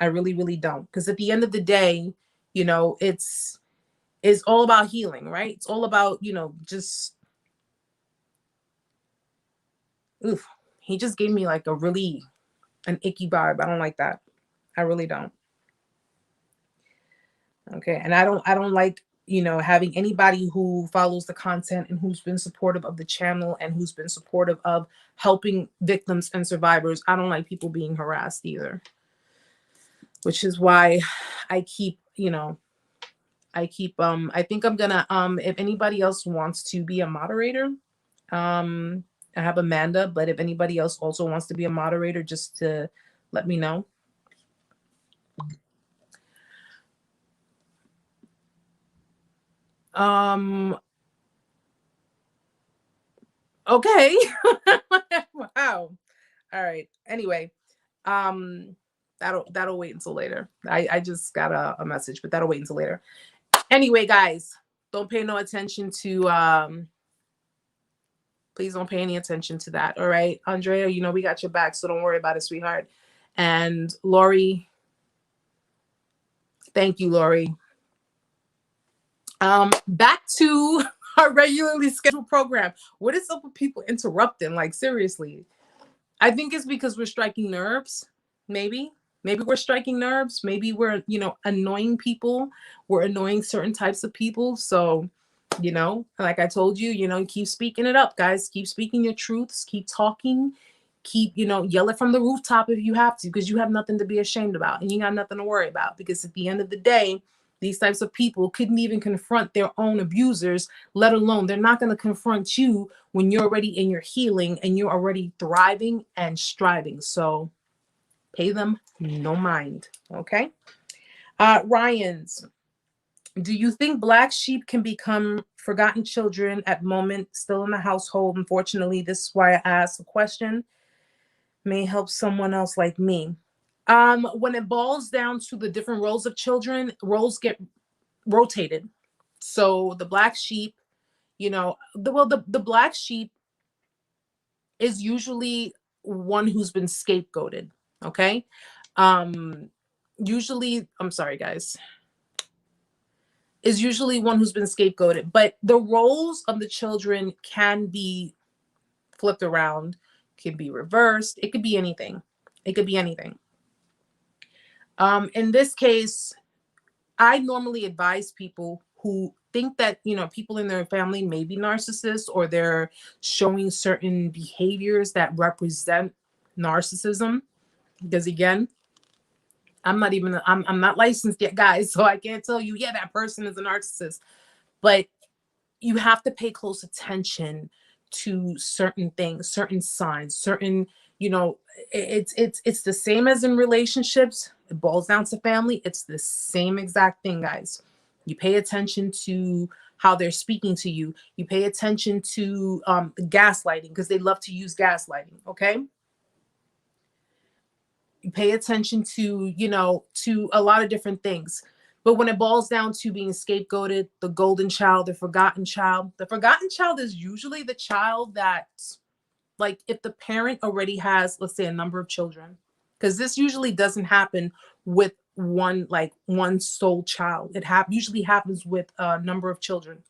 really, really don't. Because at the end of the day, it's all about healing, right? It's all about, just oof. He just gave me like an icky vibe. I don't like that. I really don't. Okay. And I don't like, having anybody who follows the content and who's been supportive of the channel and who's been supportive of helping victims and survivors. I don't like people being harassed either, which is why I keep, I think I'm gonna, if anybody else wants to be a moderator, I have Amanda, but if anybody else also wants to be a moderator, just to let me know. Okay. Wow. All right. Anyway, that'll wait until later. I just got a message, but that'll wait until later. Anyway, guys, don't pay no attention to please don't pay any attention to that. All right, Andrea, we got your back, so don't worry about it, sweetheart. And Lori, thank you, Lori. Back to our regularly scheduled program. What is up with people interrupting? Like, seriously. I think it's because we're striking nerves. Maybe we're striking nerves. Maybe we're, annoying people. We're annoying certain types of people. So, like I told you, keep speaking it up, guys. Keep speaking your truths. Keep talking. Keep, yell it from the rooftop if you have to, because you have nothing to be ashamed about and you got nothing to worry about. Because at the end of the day, these types of people couldn't even confront their own abusers, let alone they're not going to confront you when you're already in your healing and you're already thriving and striving. So pay them no mind. Okay. Ryan's, do you think black sheep can become forgotten children at moment still in the household? Unfortunately, this is why I asked the question. May help someone else like me. When it boils down to the different roles of children, roles get rotated. So the black sheep, the black sheep is usually one who's been scapegoated. Okay. Usually, I'm sorry, guys, is usually one who's been scapegoated, but the roles of the children can be flipped around, can be reversed. It could be anything. It could be anything. In this case, I normally advise people who think that, people in their family may be narcissists or they're showing certain behaviors that represent narcissism. Because again, I'm not licensed yet, guys, so I can't tell you, yeah, that person is a narcissist. But you have to pay close attention to certain things, certain signs, certain, you know, it's the same as in relationships. It boils down to family. It's the same exact thing, guys. You pay attention to how they're speaking to you. You pay attention to gaslighting, because they love to use gaslighting. Okay. You pay attention to, you know, to a lot of different things. But when it boils down to being scapegoated, the golden child, the forgotten child is usually the child that, like, if the parent already has, let's say, a number of children, because this usually doesn't happen with one sole child. It usually happens with a number of children.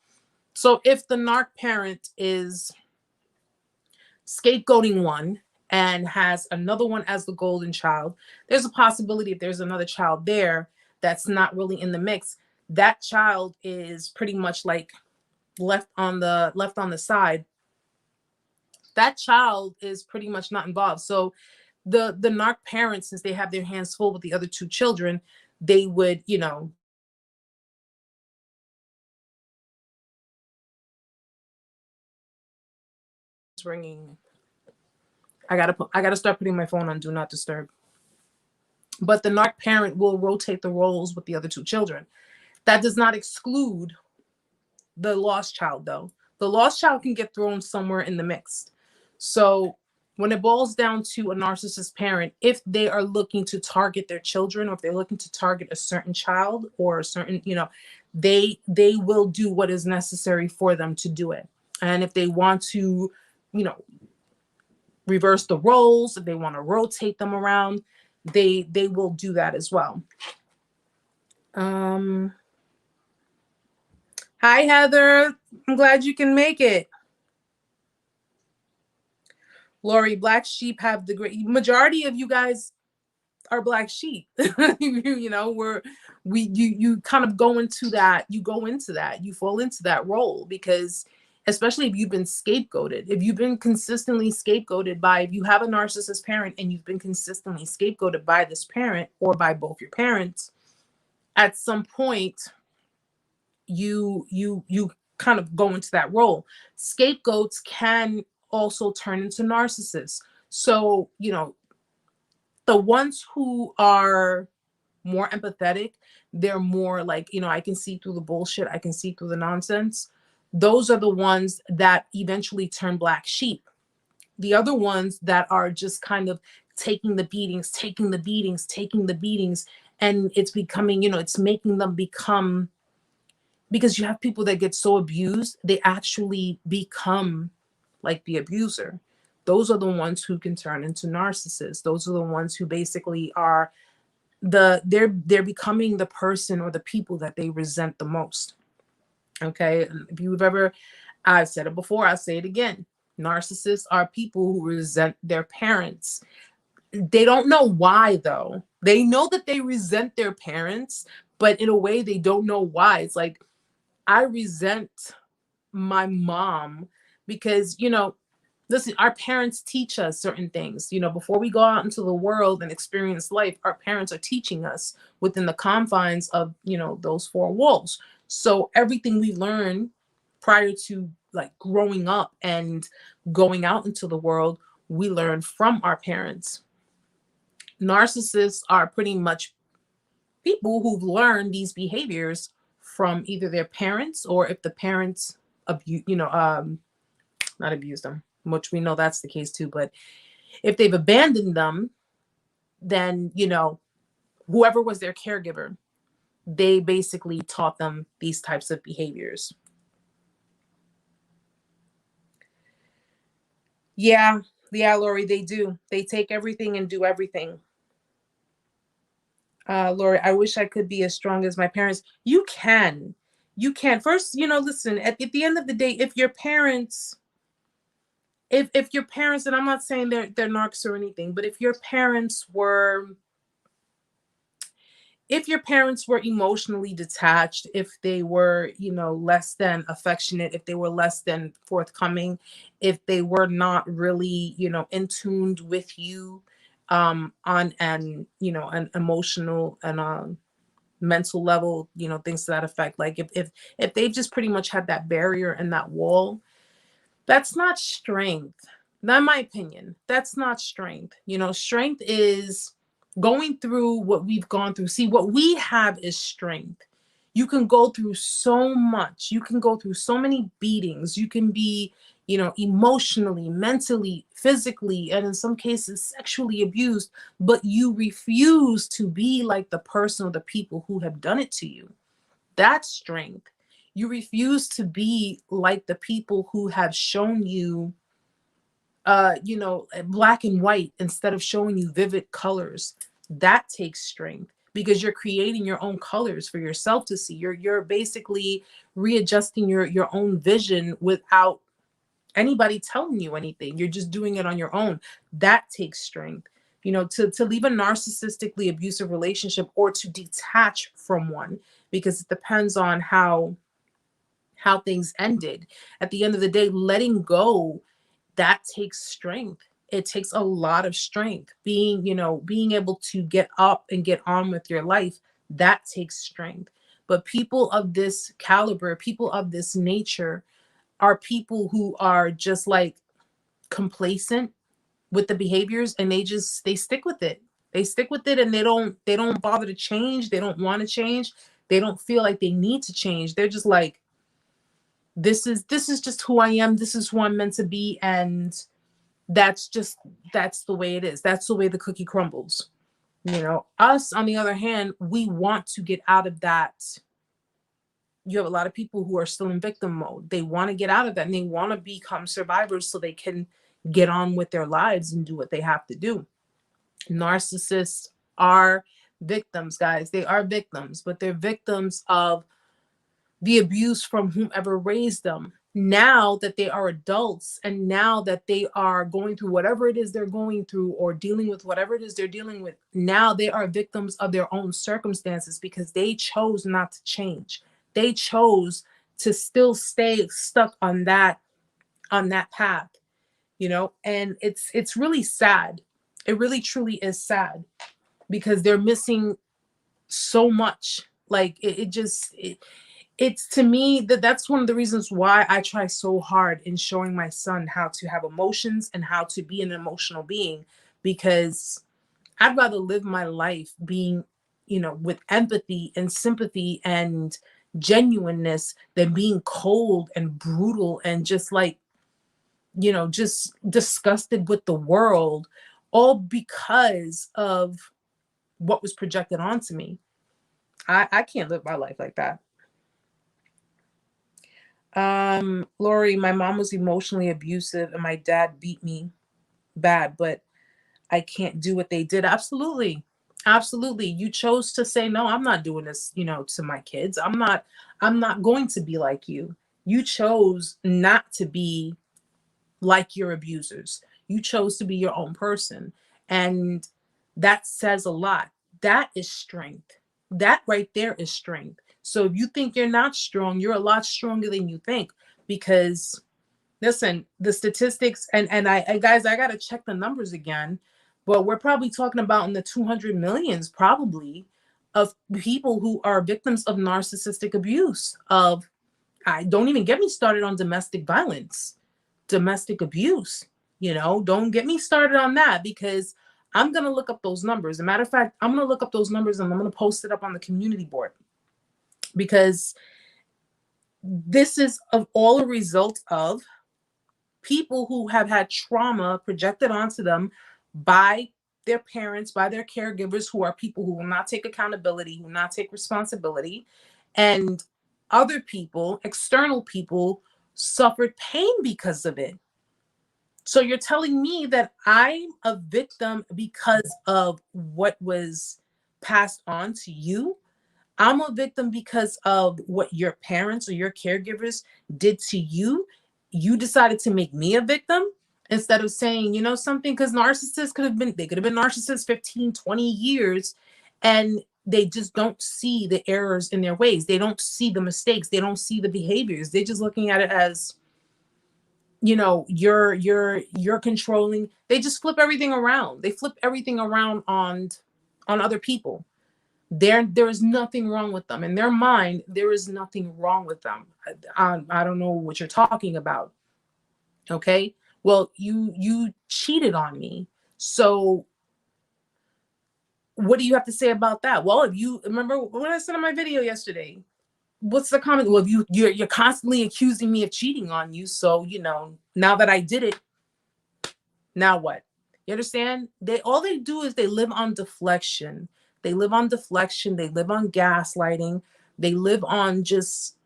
So if the narc parent is scapegoating one and has another one as the golden child, there's a possibility if there's another child there that's not really in the mix, that child is pretty much like left on the side. That child is pretty much not involved. So the narc parents, since they have their hands full with the other two children, they would, you know, it's ringing. I gotta start putting my phone on do not disturb. But the narc parent will rotate the roles with the other two children. That does not exclude the lost child, though. The lost child can get thrown somewhere in the mix. So when it boils down to a narcissist parent, if they are looking to target their children, or if they're looking to target a certain child or a certain, you know, they will do what is necessary for them to do it. And if they want to, you know, reverse the roles, if they want to rotate them around, they will do that as well. Hi Heather, I'm glad you can make it. Lori, black sheep have the great majority of you guys are black sheep. You know, you kind of go into that, you fall into that role, because especially if you've been scapegoated, if you've been consistently scapegoated by, if you have a narcissist parent and you've been consistently scapegoated by this parent or by both your parents, at some point you kind of go into that role. Scapegoats can also turn into narcissists. So, you know, the ones who are more empathetic, they're more like, you know, I can see through the bullshit, I can see through the nonsense. Those are the ones that eventually turn black sheep. The other ones that are just kind of taking the beatings, and it's becoming, you know, it's making them become, because you have people that get so abused, they actually become like the abuser. Those are the ones who can turn into narcissists. Those are the ones who basically are they're becoming the person or the people that they resent the most. Okay. If you've ever, I've said it before, I'll say it again. Narcissists are people who resent their parents. They don't know why, though. They know that they resent their parents, but in a way they don't know why. It's like, I resent my mom because, you know, listen, our parents teach us certain things. You know, before we go out into the world and experience life, our parents are teaching us within the confines of, you know, those four walls. So everything we learn prior to like growing up and going out into the world, we learn from our parents. Narcissists are pretty much people who've learned these behaviors from either their parents, or if the parents not abuse them, which we know that's the case too, but if they've abandoned them, then, you know, whoever was their caregiver, they basically taught them these types of behaviors. Yeah, Lori, they do. They take everything and do everything. Lori, I wish I could be as strong as my parents. You can. First, you know, listen, at the end of the day, if your parents, if your parents, and I'm not saying they're narcs or anything, but if your parents were emotionally detached, if they were, you know, less than affectionate, if they were less than forthcoming, if they were not really, you know, in tuned with you on an, you know, an emotional and mental level, you know, things to that effect. Like if they've just pretty much had that barrier and that wall, That's not strength. Not my opinion. That's not strength. You know, strength is going through what we've gone through. See, what we have is strength. You can go through so much. You can go through so many beatings. You can be, you know, emotionally, mentally, physically, and in some cases sexually abused, but you refuse to be like the person or the people who have done it to you. That's strength. You refuse to be like the people who have shown you, you know, black and white instead of showing you vivid colors. That takes strength because you're creating your own colors for yourself to see. You're basically readjusting your own vision without anybody telling you anything. You're just doing it on your own. That takes strength. You know, to leave a narcissistically abusive relationship or to detach from one, because it depends on how things ended. At the end of the day, letting go, that takes strength. It takes a lot of strength. Being, you know, being able to get up and get on with your life, that takes strength. But people of this caliber, people of this nature, are people who are just like complacent with the behaviors, and they stick with it. They stick with it, and they don't bother to change. They don't want to change. They don't feel like they need to change. They're just like, this is just who I am. This is who I'm meant to be, and that's the way it is. That's the way the cookie crumbles. You know, us on the other hand, we want to get out of that. You have a lot of people who are still in victim mode. They want to get out of that, and they want to become survivors so they can get on with their lives and do what they have to do. Narcissists are victims, guys. They are victims, but they're victims of the abuse from whomever raised them. Now that they are adults and now that they are going through whatever it is they're going through or dealing with whatever it is they're dealing with, now they are victims of their own circumstances because they chose not to change. They chose to still stay stuck on that path, you know, and it's really sad. It really truly is sad because they're missing so much. Like it's to me that's one of the reasons why I try so hard in showing my son how to have emotions and how to be an emotional being, because I'd rather live my life being, you know, with empathy and sympathy and genuineness than being cold and brutal and just like, you know, just disgusted with the world, all because of what was projected onto me. I can't live my life like that. Lori, my mom was emotionally abusive and my dad beat me bad, but I can't do what they did. Absolutely. Absolutely. You chose to say, no, I'm not doing this, you know, to my kids. I'm not going to be like you. You chose not to be like your abusers. You chose to be your own person. And that says a lot. That is strength. That right there is strength. So if you think you're not strong, you're a lot stronger than you think, because listen, the statistics and guys, I got to check the numbers again, but we're probably talking about in the 200 millions probably of people who are victims of narcissistic abuse. Of I don't even get me started on domestic violence, domestic abuse. You know, don't get me started on that, because I'm going to look up those numbers. As a matter of fact, I'm going to look up those numbers and I'm going to post it up on the community board, because this is of all a result of people who have had trauma projected onto them by their parents, by their caregivers, who are people who will not take accountability, who will not take responsibility, and other people, external people, suffered pain because of it. So you're telling me that I'm a victim because of what was passed on to you? I'm a victim because of what your parents or your caregivers did to you. You decided to make me a victim instead of saying, you know something, because narcissists they could have been narcissists 15, 20 years, and they just don't see the errors in their ways. They don't see the mistakes. They don't see the behaviors. They're just looking at it as, you know, you're controlling. They just flip everything around. They flip everything around on other people. There is nothing wrong with them in their mind. There is nothing wrong with them. I don't know what you're talking about. Okay. Well, you cheated on me. So what do you have to say about that? Well, if you remember what I said in my video yesterday, what's the comment? Well, if you're constantly accusing me of cheating on you. So, now that I did it, now what? You understand? All they do is they live on deflection. They live on deflection. They live on gaslighting. They live on just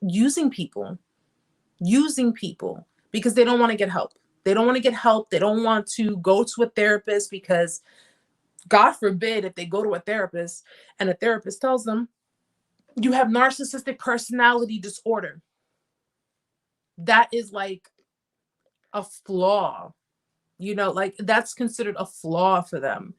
using people, because they don't want to get help. They don't want to get help. They don't want to go to a therapist because, God forbid, if they go to a therapist and a therapist tells them you have narcissistic personality disorder, that is like a flaw. Like that's considered a flaw for them.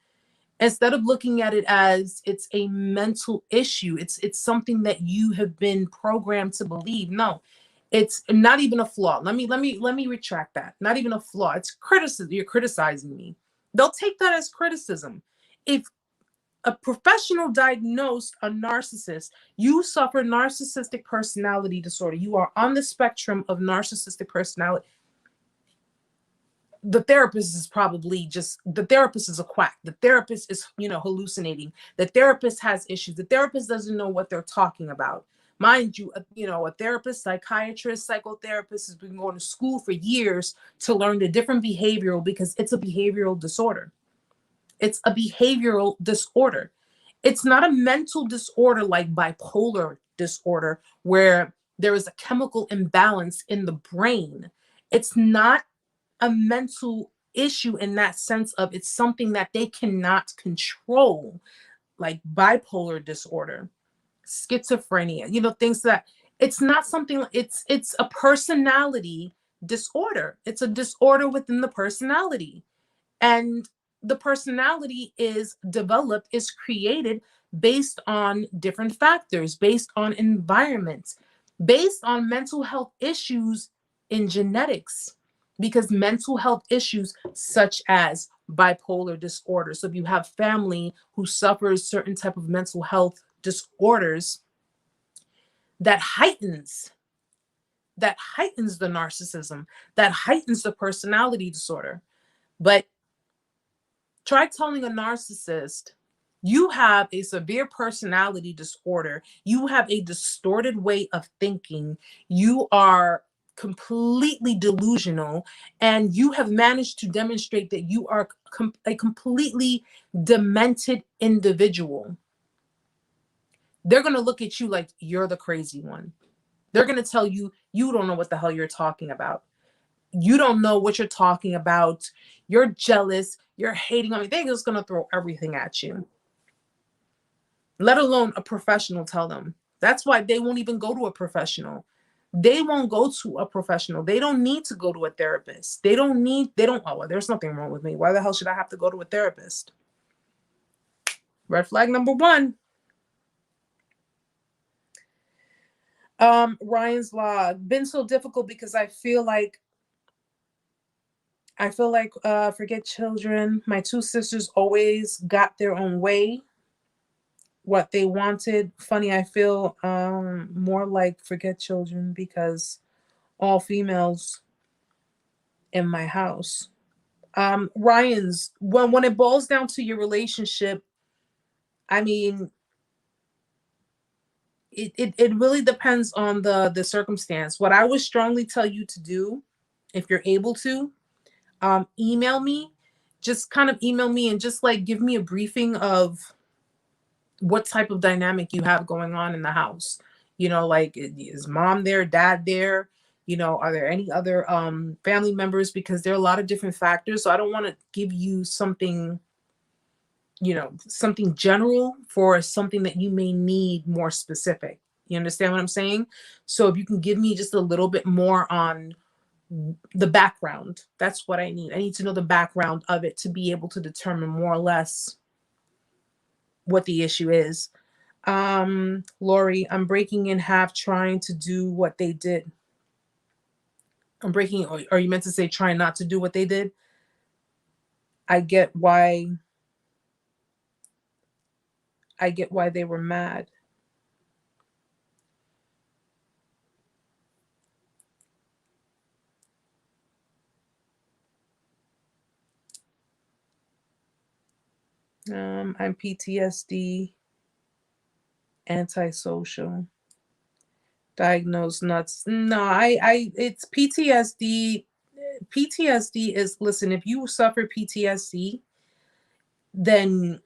Instead of looking at it as it's a mental issue, it's something that you have been programmed to believe. No, it's not even a flaw. Let me retract that. Not even a flaw. It's criticism. You're criticizing me. They'll take that as criticism. If a professional diagnosed a narcissist, you suffer narcissistic personality disorder, you are on the spectrum of narcissistic personality, the therapist is a quack. The therapist is, hallucinating. The therapist has issues. The therapist doesn't know what they're talking about. Mind you, a therapist, psychiatrist, psychotherapist has been going to school for years to learn the different behavioral, because it's a behavioral disorder. It's a behavioral disorder. It's not a mental disorder like bipolar disorder, where there is a chemical imbalance in the brain. It's not a mental issue in that sense of it's something that they cannot control, like bipolar disorder, schizophrenia, things that it's not something, it's a personality disorder. It's a disorder within the personality. And the personality is developed, is created based on different factors, based on environments, based on mental health issues in genetics, because mental health issues such as bipolar disorder. So if you have family who suffers certain type of mental health disorders, that heightens the narcissism, that heightens the personality disorder. But try telling a narcissist you have a severe personality disorder, you have a distorted way of thinking, you are completely delusional, and you have managed to demonstrate that you are a completely demented individual. They're going to look at you like you're the crazy one. They're going to tell you, you don't know what the hell you're talking about. You don't know what you're talking about. You're jealous. You're hating on me. They're just going to throw everything at you. Let alone a professional tell them. That's why they won't even go to a professional. They won't go to a professional. They don't need to go to a therapist. Oh, well, there's nothing wrong with me. Why the hell should I have to go to a therapist? Red flag number 1. Ryan's log. Been so difficult because I feel like forget children. My 2 sisters always got their own way, what they wanted. Funny, I feel more like forget children because all females in my house. Ryan's, when it boils down to your relationship, I mean, it really depends on the circumstance. What I would strongly tell you to do, if you're able to, email me. Just kind of email me and just like give me a briefing of what type of dynamic you have going on in the house. Like, is mom there, dad there? Are there any other family members? Because there are a lot of different factors. So I don't want to give you something, something general for something that you may need more specific. You understand what I'm saying? So if you can give me just a little bit more on the background, that's what I need. I need to know the background of it to be able to determine more or less what the issue is. Lori, I'm breaking in half trying to do what they did. I'm breaking, or are you meant to say trying not to do what they did? I get why they were mad. I'm PTSD, antisocial, diagnosed nuts. No, it's PTSD. PTSD is, listen, if you suffer PTSD, then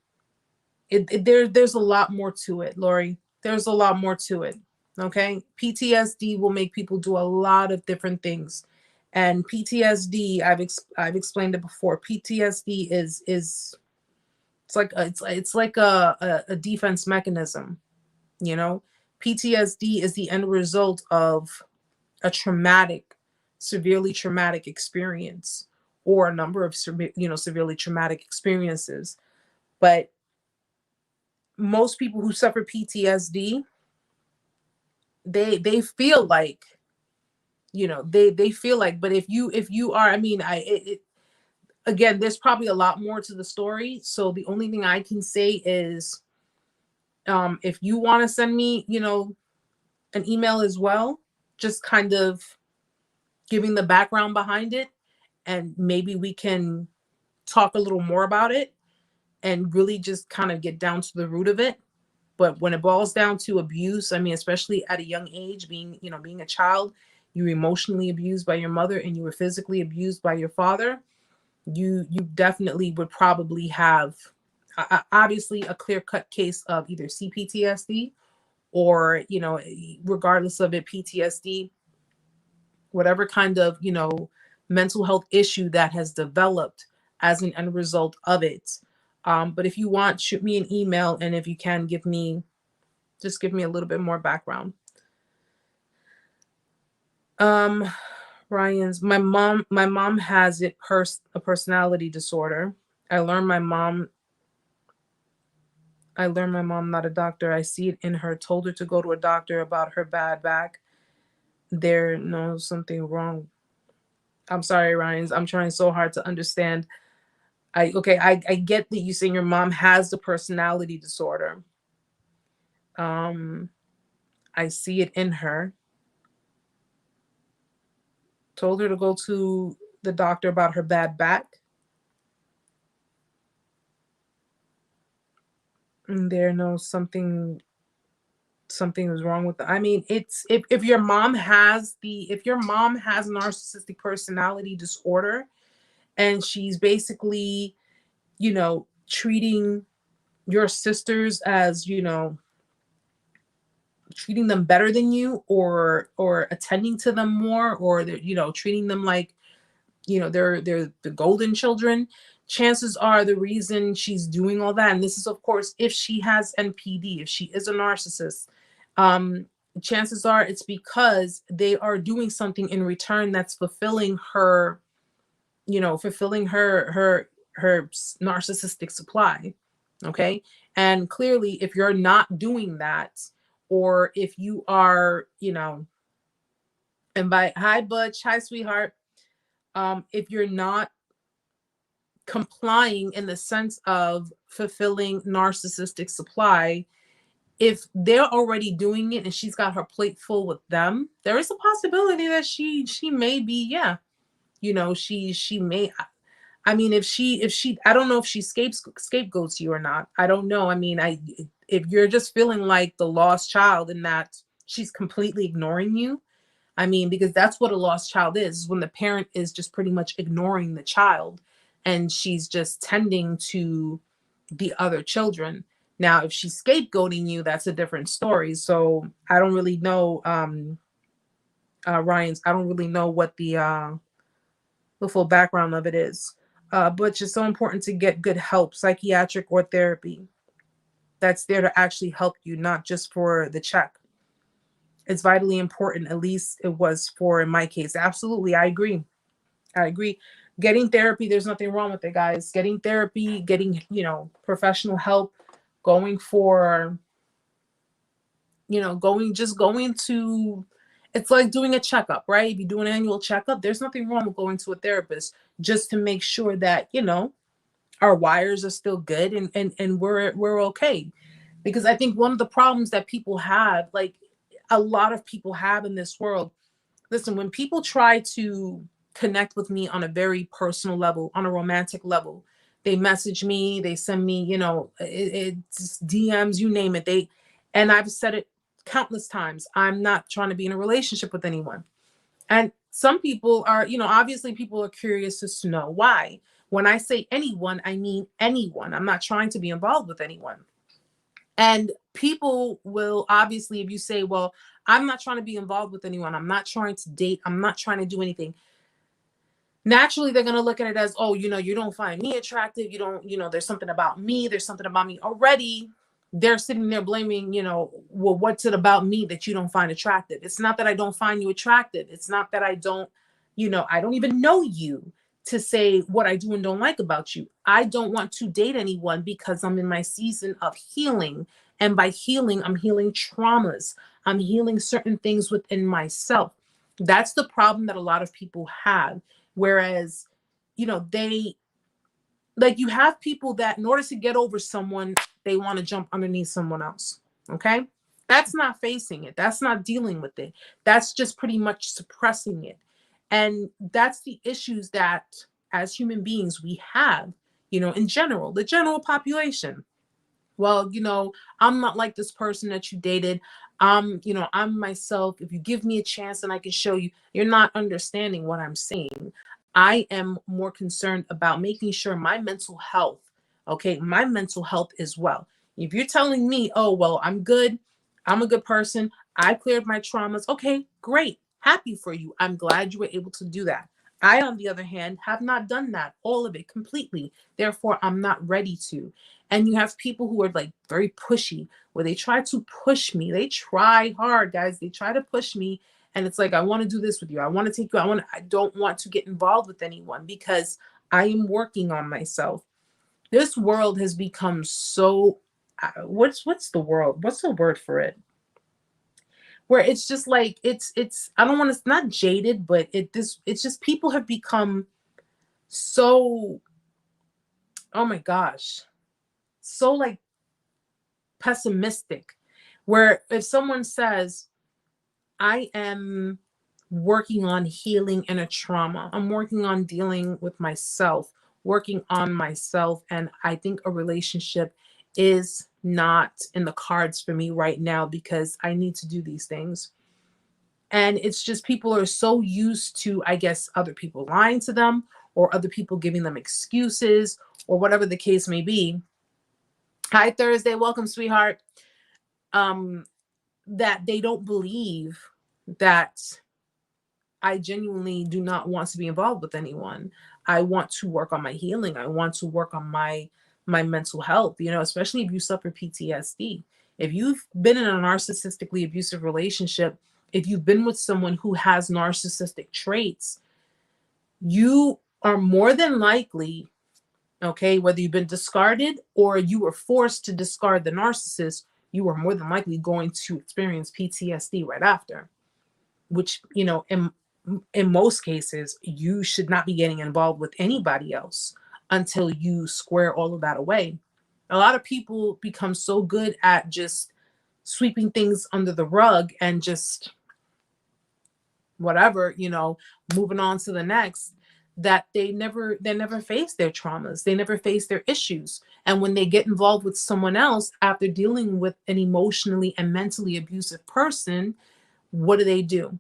there's a lot more to it, Lori. There's a lot more to it. Okay, PTSD will make people do a lot of different things, and PTSD, I've explained it before. PTSD is it's like it's like a defense mechanism. You know, PTSD is the end result of a traumatic, severely traumatic experience, or a number of severely traumatic experiences. But most people who suffer PTSD, they feel like, they feel like, but if you are, I mean, again, there's probably a lot more to the story. So the only thing I can say is, if you want to send me, an email as well, just kind of giving the background behind it, and maybe we can talk a little more about it and really just kind of get down to the root of it. But when it boils down to abuse, I mean, especially at a young age, being a child, you were emotionally abused by your mother and you were physically abused by your father. You definitely would probably have, obviously, a clear cut case of either CPTSD, or, regardless of it, PTSD, whatever kind of, mental health issue that has developed as an end result of it. But if you want, shoot me an email, and if you can, just give me a little bit more background. Ryan's, my mom has a personality disorder. I learned my mom not a doctor. I see it in her. Told her to go to a doctor about her bad back. There knows something wrong. I'm sorry, Ryan's. I'm trying so hard to understand. I get that you saying your mom has the personality disorder. I see it in her. Told her to go to the doctor about her bad back. And there knows something was wrong with it. I mean, it's, if your mom has narcissistic personality disorder, and she's basically, treating your sisters as, treating them better than you, or attending to them more, or they're, treating them like, they're the golden children. Chances are the reason she's doing all that, and this is, of course, if she has NPD, if she is a narcissist, um, chances are it's because they are doing something in return that's fulfilling her, her narcissistic supply. Okay. And clearly, if you're not doing that, or if you are, and by, hi Butch, hi sweetheart, if you're not complying in the sense of fulfilling narcissistic supply, if they're already doing it and she's got her plate full with them, there is a possibility that she may be, yeah, she may, I mean, if she I don't know if she scapegoats you or not. I don't know. I mean, if you're just feeling like the lost child, and that she's completely ignoring you, I mean, because that's what a lost child is when the parent is just pretty much ignoring the child, and she's just tending to the other children. Now, if she's scapegoating you, that's a different story. So I don't really know, Ryan's, I don't really know what the full background of it is. But it's just so important to get good help, psychiatric or therapy, that's there to actually help you, not just for the check. It's vitally important. At least it was for, in my case. Absolutely. I agree. Getting therapy, there's nothing wrong with it, guys. Getting therapy, getting, professional help, going for, going to, it's like doing a checkup, right? If you do an annual checkup, there's nothing wrong with going to a therapist, just to make sure that, our wires are still good, and we're okay. Because I think one of the problems that people have, like a lot of people have in this world, listen, when people try to connect with me on a very personal level, on a romantic level, They message me, they send me, it's DMs, you name it. And I've said it countless times. I'm not trying to be in a relationship with anyone. And some people are, obviously people are curious as to know why. When I say anyone, I mean anyone. I'm not trying to be involved with anyone. And people will obviously, if you say, well, I'm not trying to be involved with anyone, I'm not trying to date, I'm not trying to do anything, naturally they're going to look at it as, oh, you don't find me attractive, you don't, there's something about me, already. They're sitting there blaming, well, what's it about me that you don't find attractive? It's not that I don't find you attractive. It's not that I don't, I don't even know you to say what I do and don't like about you. I don't want to date anyone because I'm in my season of healing. And by healing, I'm healing traumas. I'm healing certain things within myself. That's the problem that a lot of people have. Whereas, they, like, you have people that in order to get over someone, they want to jump underneath someone else. Okay. That's not facing it. That's not dealing with it. That's just pretty much suppressing it. And that's the issues that as human beings we have, in general, the general population. Well, I'm not like this person that you dated. I'm myself. If you give me a chance and I can show you, you're not understanding what I'm saying. I am more concerned about making sure my mental health, okay, my mental health as well. If you're telling me, oh, well, I'm good, I'm a good person, I cleared my traumas, okay, great, happy for you. I'm glad you were able to do that. I, on the other hand, have not done that, all of it completely. Therefore, I'm not ready to. And you have people who are like very pushy, where they try to push me. They try hard, guys. They try to push me. And it's like, I want to do this with you. I want to take you. I don't want to get involved with anyone because I am working on myself. This world has become so, what's the world? What's the word for it? Where it's just like, I don't want to, not jaded, but it's just people have become so, oh my gosh, so like pessimistic, where if someone says, I am working on healing inner trauma, I'm working on dealing with myself, working on myself, and I think a relationship is not in the cards for me right now because I need to do these things. And it's just people are so used to, I guess, other people lying to them or other people giving them excuses or whatever the case may be. Hi, Thursday. Welcome, sweetheart. That they don't believe that I genuinely do not want to be involved with anyone. I want to work on my healing. I want to work on my mental health, especially if you suffer PTSD. If you've been in a narcissistically abusive relationship, if you've been with someone who has narcissistic traits, you are more than likely, okay, whether you've been discarded or you were forced to discard the narcissist, you are more than likely going to experience PTSD right after, which, in most cases, you should not be getting involved with anybody else until you square all of that away. A lot of people become so good at just sweeping things under the rug and just whatever, moving on to the next, that they never face their traumas. They never face their issues. And when they get involved with someone else after dealing with an emotionally and mentally abusive person, what do?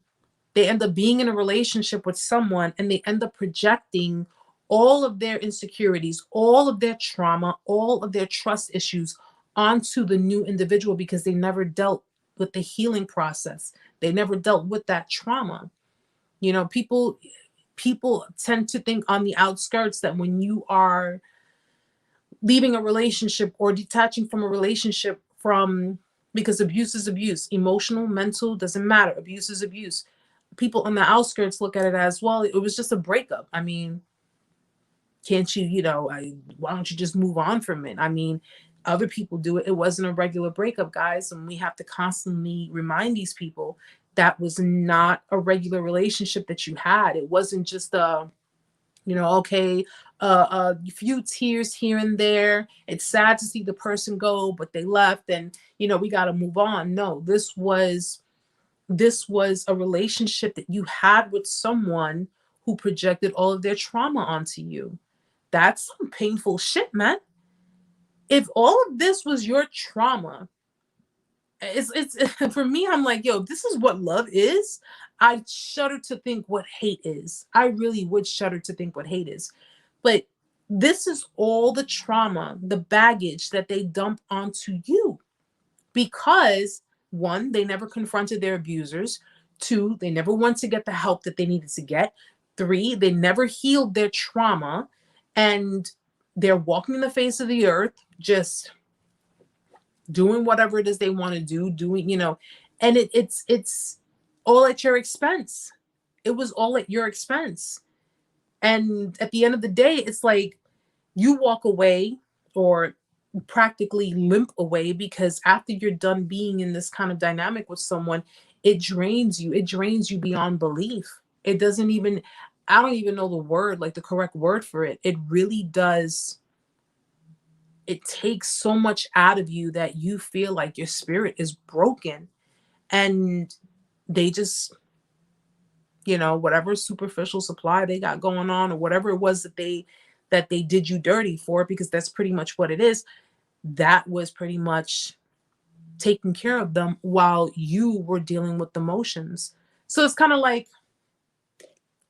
They end up being in a relationship with someone and they end up projecting all of their insecurities, all of their trauma, all of their trust issues onto the new individual because they never dealt with the healing process. They never dealt with that trauma. People tend to think on the outskirts that when you are leaving a relationship or detaching from a relationship because abuse is abuse, emotional, mental, doesn't matter. Abuse is abuse. People on the outskirts look at it as, well, it was just a breakup. I mean, can't you, why don't you just move on from it? I mean, other people do it. It wasn't a regular breakup, guys. And we have to constantly remind these people that was not a regular relationship that you had. It wasn't just a few tears here and there. It's sad to see the person go, but they left and, we got to move on. No, this was a relationship that you had with someone who projected all of their trauma onto you. That's some painful shit, man. If all of this was your trauma, it's for me, I'm like, yo, this is what love is. I shudder to think what hate is. I really would shudder to think what hate is. But this is all the trauma, the baggage that they dump onto you because one, they never confronted their abusers. Two, they never went to get the help that they needed to get. Three, they never healed their trauma. And they're walking in the face of the earth, just doing whatever it is they want to do, doing, and it's all at your expense. It was all at your expense. And at the end of the day, it's like you walk away or practically limp away because after you're done being in this kind of dynamic with someone, it drains you. It drains you beyond belief. It doesn't even, I don't even know the word, like the correct word for it. It really does. It takes so much out of you that you feel like your spirit is broken. And they just, whatever superficial supply they got going on, or whatever it was that they did you dirty for, because that's pretty much what it is, that was pretty much taking care of them while you were dealing with emotions. So it's kind of like,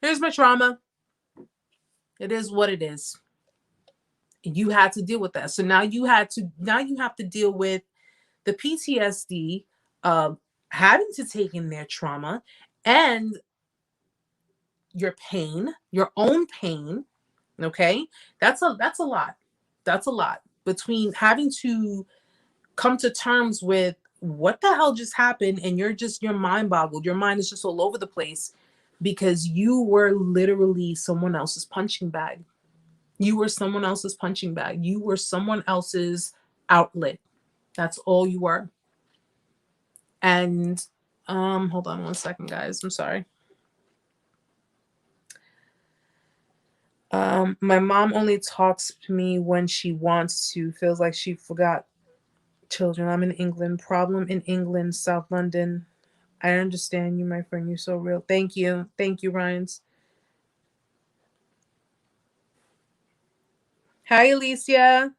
here's my trauma. It is what it is. You had to deal with that. So now you have to deal with the PTSD of having to take in their trauma and your pain, your own pain. Okay. That's a lot. That's a lot between having to come to terms with what the hell just happened. And your mind boggled. Your mind is just all over the place because you were literally someone else's punching bag. You were someone else's punching bag. You were someone else's outlet. That's all you were. And hold on one second, guys. I'm sorry. My mom only talks to me when she wants to. Feels like she forgot children. I'm in England. Problem in England, South London. I understand you, my friend. You're so real. Thank you. Thank you, Ryans. Hi, Alicia.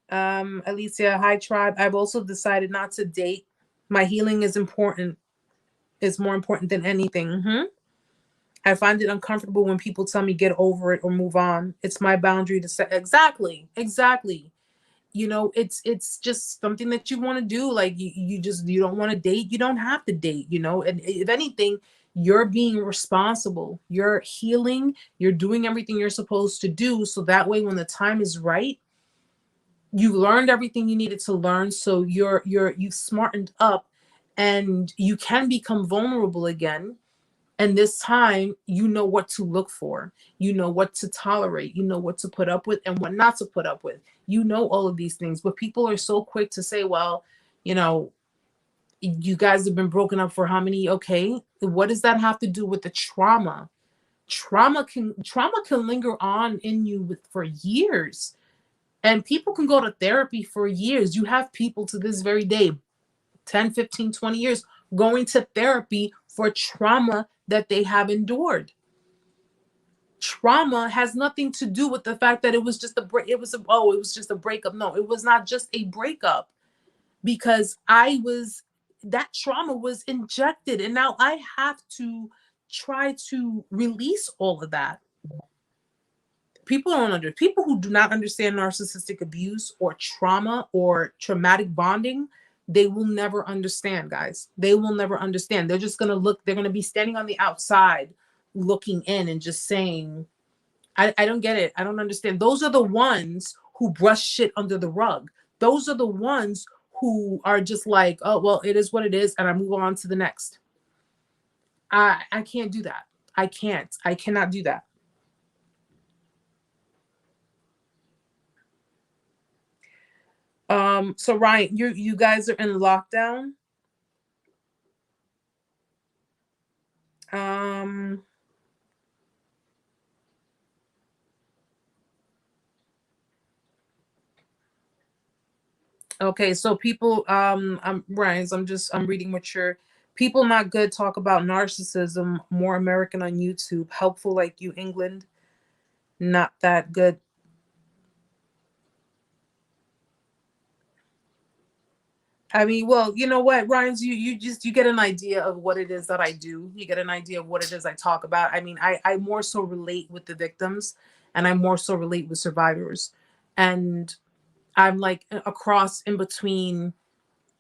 Alicia, hi, tribe. I've also decided not to date. My healing is important. It's more important than anything. I find it uncomfortable when people tell me get over it or move on. It's my boundary to set. Exactly. It's just something that you want to do. Like you don't want to date. You don't have to date. And if anything, you're being responsible. You're healing. You're doing everything you're supposed to do. So that way, when the time is right, you've learned everything you needed to learn. So you've smartened up, and you can become vulnerable again. And this time, you know what to look for. You know what to tolerate. You know what to put up with and what not to put up with. You know all of these things. But people are so quick to say, well, you guys have been broken up for how many? Okay. What does that have to do with the trauma? Trauma can linger on in you for years. And people can go to therapy for years. You have people to this very day, 10, 15, 20 years, going to therapy for trauma that they have endured. Trauma has nothing to do with the fact that it was just it was just a breakup. No, it was not just a breakup, because that trauma was injected, and now I have to try to release all of that. People who do not understand narcissistic abuse or trauma or traumatic bonding, they will never understand, guys. They will never understand. They're just going to look, they're going to be standing on the outside looking in and just saying, I don't get it. I don't understand. Those are the ones who brush shit under the rug. Those are the ones who are just like, oh, well, it is what it is, and I move on to the next. I can't do that. I cannot do that. So Ryan, you guys are in lockdown. Okay, so people, I'm Ryan, I'm reading what you're People not good talk about narcissism. More American on YouTube. Helpful like you, England. Not that good. I mean, well, you know what, Rhymes, you get an idea of what it is that I do. You get an idea of what it is I talk about. I mean, I more so relate with the victims, and I more so relate with survivors. And I'm like a cross in between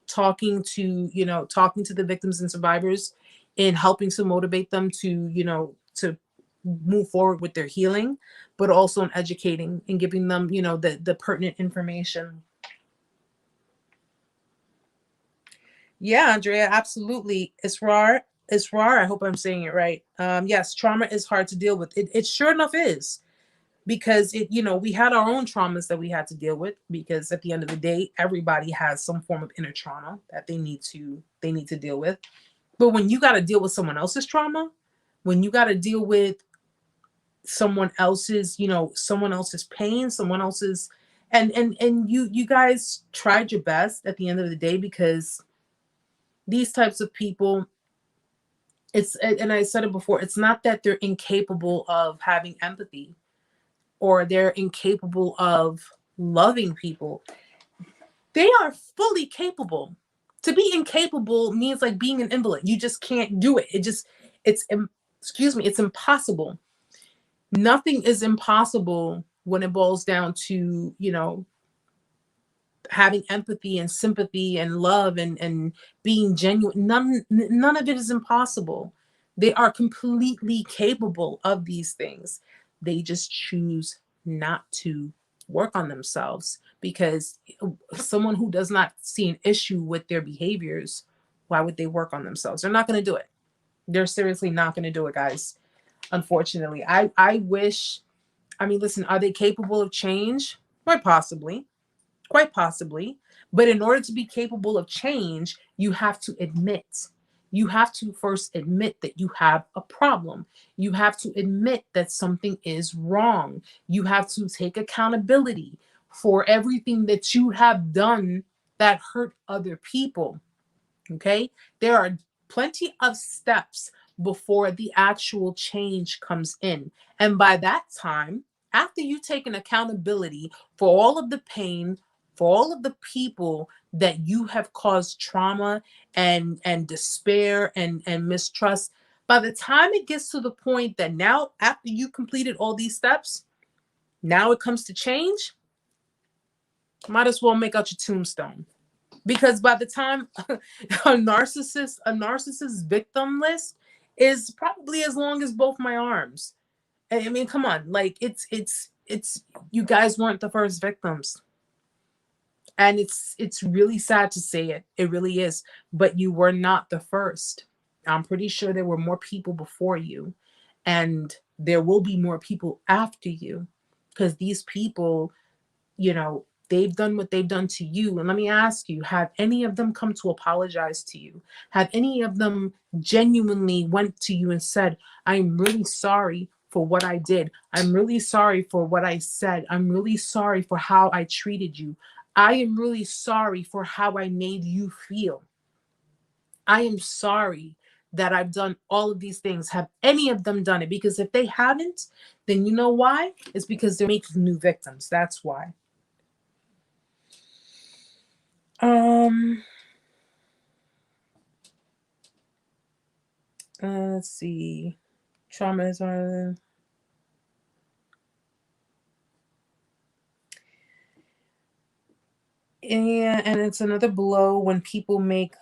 talking to, talking to the victims and survivors and helping to motivate them to, to move forward with their healing, but also in educating and giving them, the pertinent information. Yeah, Andrea, absolutely. Israr, I hope I'm saying it right. Yes, trauma is hard to deal with. It sure enough is, because we had our own traumas that we had to deal with, because at the end of the day, everybody has some form of inner trauma that they need to deal with. But when you got to deal with someone else's trauma, when you got to deal with someone else's pain, someone else's, and you guys tried your best at the end of the day, because these types of people, and I said it before, it's not that they're incapable of having empathy or they're incapable of loving people. They are fully capable. To be incapable means like being an invalid. You just can't do it. It's excuse me, it's impossible. Nothing is impossible when it boils down to, having empathy and sympathy and love and being genuine. None of it is impossible. They are completely capable of these things. They just choose not to work on themselves, because someone who does not see an issue with their behaviors, why would they work on themselves? They're not going to do it. They're seriously not going to do it, guys. Unfortunately, I wish. I mean, listen, are they capable of change? Quite possibly. Quite possibly. But in order to be capable of change, you have to admit. You have to first admit that you have a problem. You have to admit that something is wrong. You have to take accountability for everything that you have done that hurt other people. Okay? There are plenty of steps before the actual change comes in. And by that time, after you take an accountability for all of the pain, for all of the people that you have caused trauma and despair and mistrust, by the time it gets to the point that now, after you completed all these steps, now it comes to change, might as well make out your tombstone. Because by the time a narcissist victim list is probably as long as both my arms. I mean, come on, like it's you guys weren't the first victims. And it's really sad to say it. It really is. But you were not the first. I'm pretty sure there were more people before you, and there will be more people after you, because these people, they've done what they've done to you. And let me ask you, have any of them come to apologize to you? Have any of them genuinely went to you and said, I'm really sorry for what I did. I'm really sorry for what I said. I'm really sorry for how I treated you. I am really sorry for how I made you feel. I am sorry that I've done all of these things. Have any of them done it? Because if they haven't, then you know why? It's because they're making new victims. That's why. Let's see. Trauma is and it's another blow when people make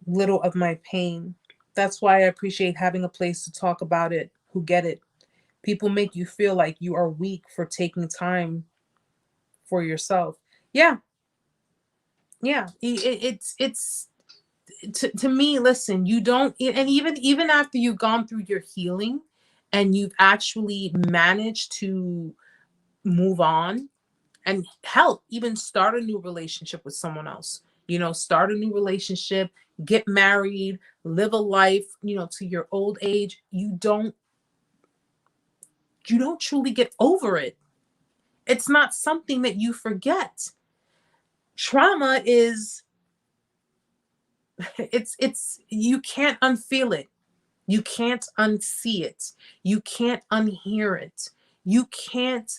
little of my pain. That's why I appreciate having a place to talk about it, who get it. People make you feel like you are weak for taking time for yourself. Yeah, yeah. It's to me. Listen, you don't, and even after you've gone through your healing, and you've actually managed to move on, and help even start a new relationship with someone else. Start a new relationship, get married, live a life, to your old age. You don't truly get over it. It's not something that you forget. Trauma is It's you can't unfeel it. You can't unsee it. You can't unhear it. You can't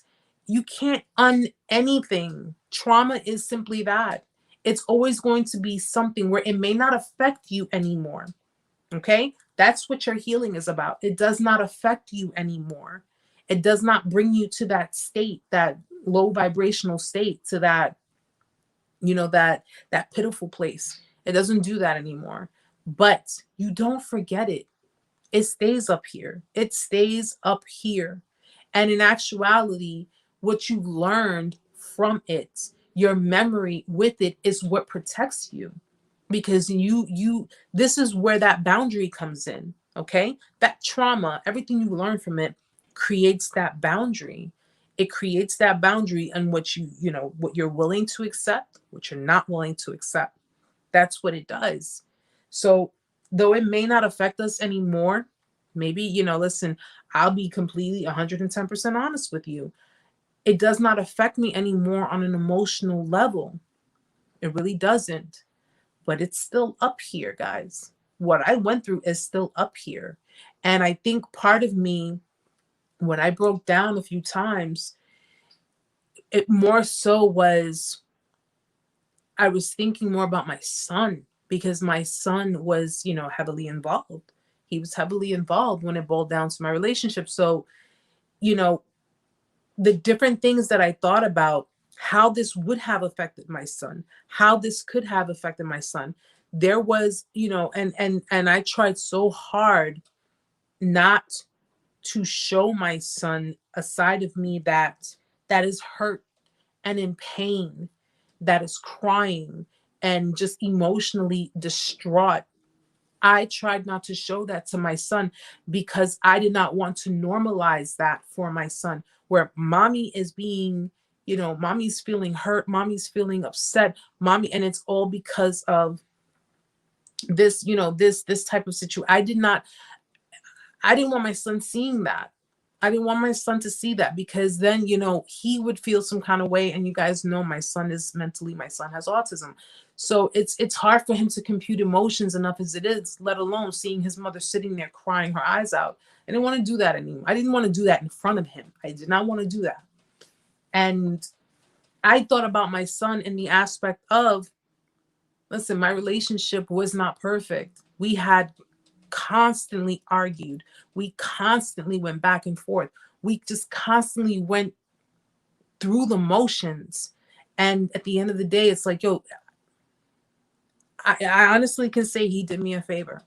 you can't un anything. Trauma is simply that. It's always going to be something where it may not affect you anymore. Okay? That's what your healing is about. It does not affect you anymore. It does not bring you to that state, that low vibrational state, to that, that pitiful place. It doesn't do that anymore. But you don't forget it. It stays up here. It stays up here. And in actuality, what you learned from it, your memory with it, is what protects you. Because this is where that boundary comes in. Okay? That trauma, everything you learn from it creates that boundary. It creates that boundary on what what you're willing to accept, what you're not willing to accept. That's what it does. So though it may not affect us anymore, maybe, listen, I'll be completely 110% honest with you. It does not affect me anymore on an emotional level. It really doesn't. But it's still up here, guys. What I went through is still up here. And I think part of me, when I broke down a few times, it more so was, I was thinking more about my son, because my son was, heavily involved. He was heavily involved when it boiled down to my relationship. So, you know, the different things that I thought about, how this would have affected my son, how this could have affected my son. There was, and I tried so hard not to show my son a side of me that is hurt and in pain, that is crying and just emotionally distraught. I tried not to show that to my son because I did not want to normalize that for my son, where mommy is being, mommy's feeling hurt, mommy's feeling upset, mommy, and it's all because of this, this type of situation. I didn't want my son seeing that. I didn't want my son to see that, because then, he would feel some kind of way. And you guys know my son has autism. So it's hard for him to compute emotions enough as it is, let alone seeing his mother sitting there crying her eyes out. I didn't want to do that anymore. I didn't want to do that in front of him. I did not want to do that. And I thought about my son in the aspect of, listen, my relationship was not perfect. We had constantly argued. We constantly went back and forth. We just constantly went through the motions. And at the end of the day, it's like, yo, I honestly can say he did me a favor.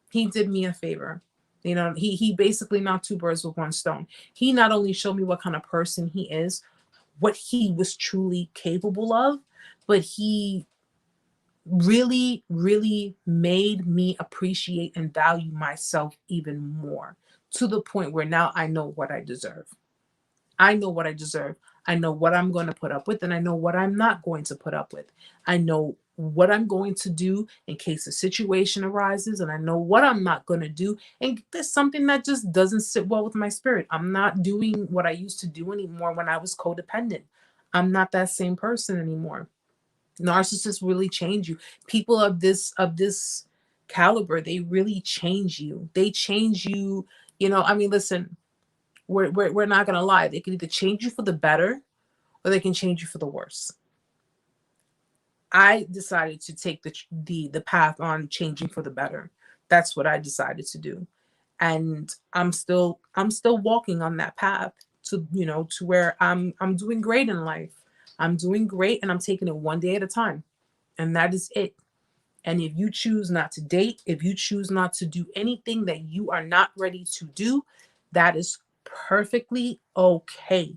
He did me a favor. He basically knocked two birds with one stone. He not only showed me what kind of person he is, what he was truly capable of, but he really, really made me appreciate and value myself even more, to the point where now I know what I deserve. I know what I deserve. I know what I'm going to put up with, and I know what I'm not going to put up with. I know what I'm going to do in case a situation arises, and I know what I'm not going to do. And there's something that just doesn't sit well with my spirit. I'm not doing what I used to do anymore when I was codependent. I'm not that same person anymore. Narcissists really change you. People of this caliber, they really change you. They change you. Listen, we're not gonna lie. They can either change you for the better, or they can change you for the worse. I decided to take the path on changing for the better. That's what I decided to do, and I'm still walking on that path to where I'm doing great in life. I'm doing great, and I'm taking it one day at a time. And that is it. And if you choose not to date, if you choose not to do anything that you are not ready to do, that is perfectly okay.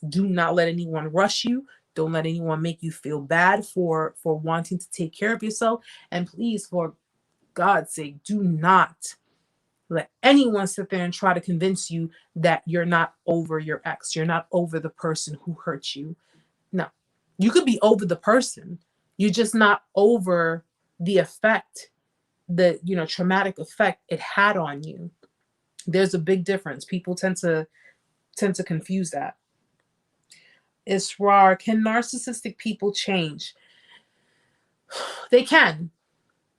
Do not let anyone rush you. Don't let anyone make you feel bad for wanting to take care of yourself. And please, for God's sake, do not let anyone sit there and try to convince you that you're not over your ex. You're not over the person who hurt you. No, you could be over the person. You're just not over the effect, the traumatic effect it had on you. There's a big difference. People tend to confuse that. Israr, can narcissistic people change? They can.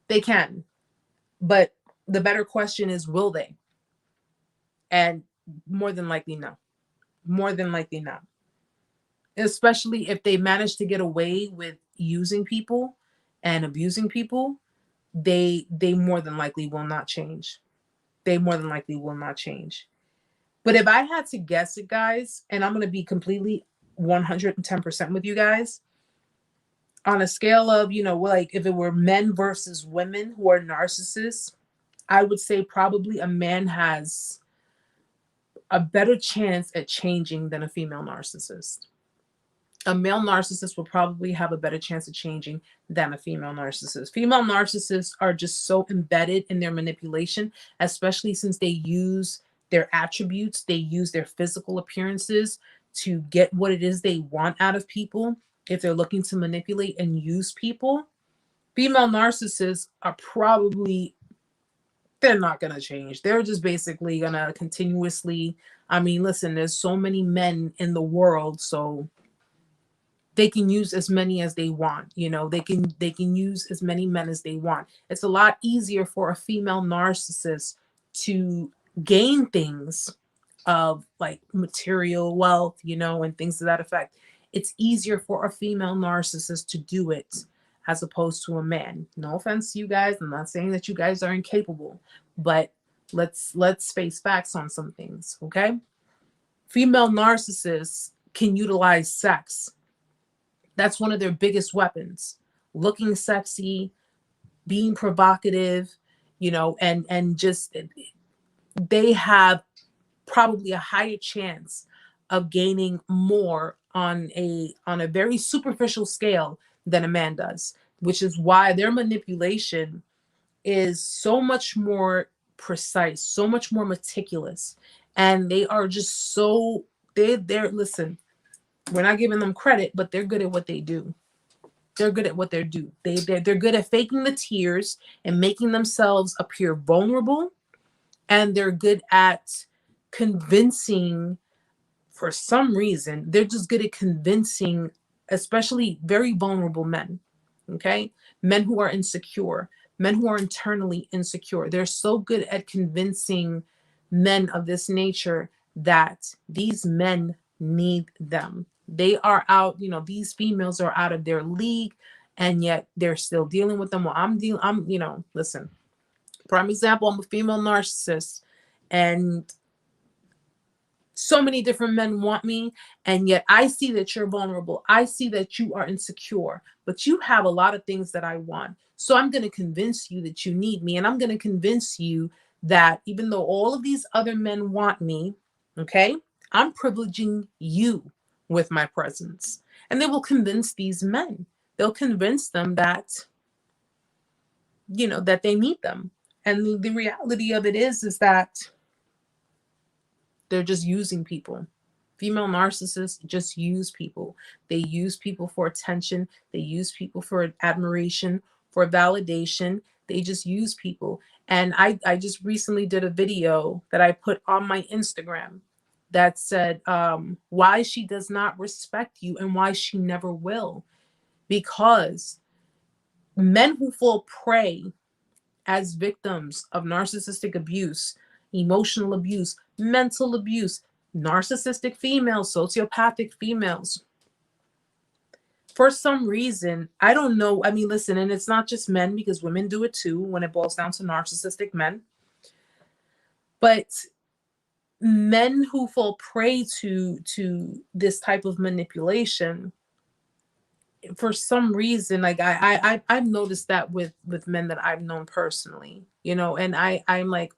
They can. But the better question is, will they? And more than likely, no. More than likely, not. Especially if they manage to get away with using people and abusing people, they more than likely will not change. They more than likely will not change. But if I had to guess it, guys, and I'm going to be completely 110% with you guys, on a scale of, like if it were men versus women who are narcissists, I would say probably a man has a better chance at changing than a female narcissist. A male narcissist will probably have a better chance of changing than a female narcissist. Female narcissists are just so embedded in their manipulation, especially since they use their attributes, they use their physical appearances to get what it is they want out of people. If they're looking to manipulate and use people, female narcissists are probably, they're not going to change. They're just basically going to continuously, I mean, listen, there's so many men in the world, so they can use as many as they want. They can use as many men as they want. It's a lot easier for a female narcissist to gain things of like material wealth, and things to that effect. It's easier for a female narcissist to do it as opposed to a man. No offense to you guys. I'm not saying that you guys are incapable, but let's face facts on some things, okay? Female narcissists can utilize sex. That's one of their biggest weapons. Looking sexy, being provocative, and just they have probably a higher chance of gaining more on a very superficial scale than a man does, which is why their manipulation is so much more precise, so much more meticulous, and they are just so they're listen, we're not giving them credit, but they're good at what they do. They're good at what they do. They're good at faking the tears and making themselves appear vulnerable, and they're good at convincing. For some reason, they're just good at convincing, especially very vulnerable men. Okay, men who are insecure, men who are internally insecure. They're so good at convincing men of this nature that these men need them. They are out, these females are out of their league, and yet they're still dealing with them. Well, listen, prime example, I'm a female narcissist, and so many different men want me, and yet I see that you're vulnerable. I see that you are insecure, but you have a lot of things that I want. So I'm going to convince you that you need me, and I'm going to convince you that even though all of these other men want me, okay, I'm privileging you with my presence. And they will convince these men. They'll convince them that, that they need them. And the reality of it is that they're just using people. Female narcissists just use people. They use people for attention. They use people for admiration, for validation. They just use people. And I just recently did a video that I put on my Instagram that said why she does not respect you and why she never will. Because men who fall prey as victims of narcissistic abuse, emotional abuse, mental abuse, narcissistic females, sociopathic females, for some reason, I don't know. I mean, listen, and it's not just men, because women do it too when it boils down to narcissistic men. But men who fall prey to this type of manipulation, for some reason, like I've noticed that with men that I've known personally, and I'm like,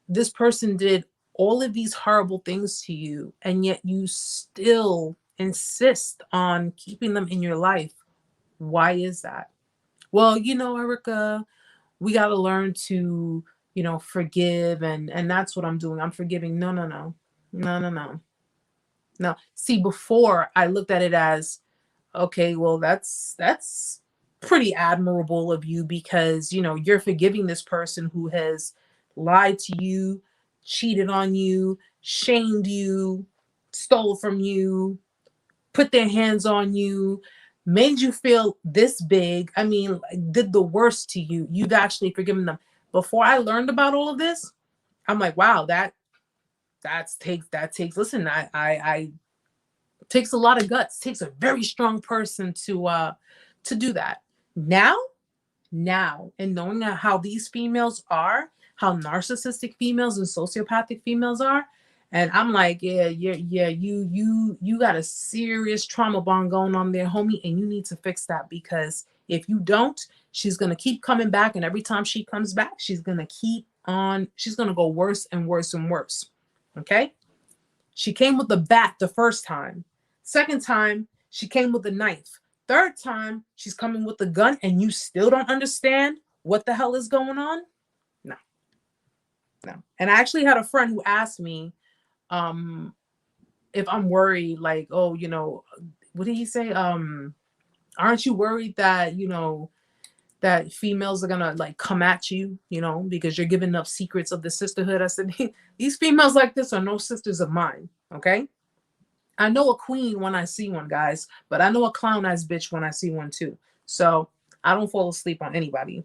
this person did all of these horrible things to you, and yet you still insist on keeping them in your life. Why is that? Well, Erica, we got to learn to, forgive, and that's what I'm doing. I'm forgiving. No. See, before I looked at it as, okay, well, that's pretty admirable of you, because you're forgiving this person who has lied to you, cheated on you, shamed you, stole from you, put their hands on you, made you feel this big. I mean, like, did the worst to you. You've actually forgiven them. Before I learned about all of this, I'm like, wow, that takes listen, I takes a lot of guts, takes a very strong person to do that. Now and knowing how these females are, how narcissistic females and sociopathic females are, and I'm like, yeah, you got a serious trauma bond going on there, homie, and you need to fix that, because if you don't, she's gonna keep coming back, and every time she comes back, she's gonna go worse and worse and worse. Okay? She came with the bat the first time. Second time, she came with a knife. Third time, she's coming with a gun, and you still don't understand what the hell is going on? No, no. And I actually had a friend who asked me if I'm worried, like, oh, what did he say? Aren't you worried that, that females are gonna like come at you, because you're giving up secrets of the sisterhood? I said, these females like this are no sisters of mine. Okay. I know a queen when I see one, guys, but I know a clown ass bitch when I see one too. So I don't fall asleep on anybody.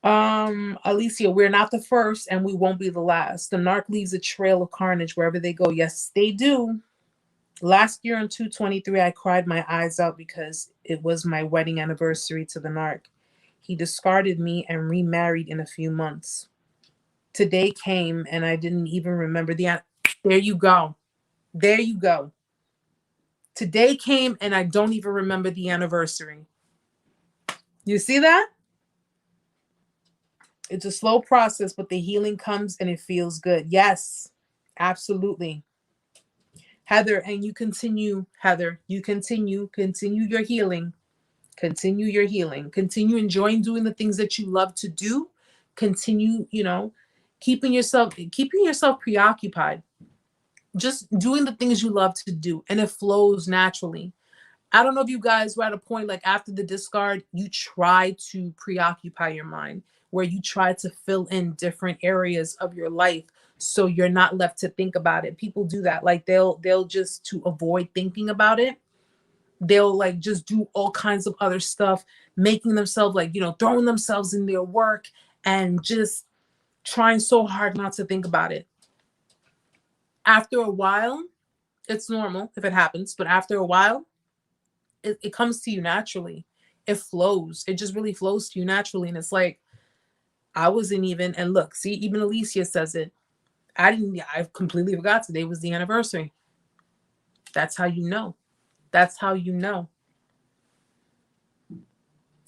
Alicia, we're not the first and we won't be the last. The narc leaves a trail of carnage wherever they go. Yes, they do. Last year in 223, I cried my eyes out because it was my wedding anniversary to the narc. He discarded me and remarried in a few months. Today came and I didn't even remember there you go. There you go. Today came and I don't even remember the anniversary. You see that? It's a slow process, but the healing comes and it feels good. Yes, absolutely. Heather, and you continue, Heather, you continue your healing. Continue your healing. Continue enjoying doing the things that you love to do. Continue, keeping yourself preoccupied. Just doing the things you love to do, and it flows naturally. I don't know if you guys were at a point like after the discard, you try to preoccupy your mind, where you try to fill in different areas of your life so you're not left to think about it. People do that. Like they'll just, to avoid thinking about it, they'll like just do all kinds of other stuff, making themselves like, throwing themselves in their work and just trying so hard not to think about it. After a while, it's normal if it happens, but after a while, it comes to you naturally. It flows. It just really flows to you naturally. And it's like, I wasn't even, and look, see, even Alicia says it. I completely forgot today was the anniversary. That's how you know. That's how you know.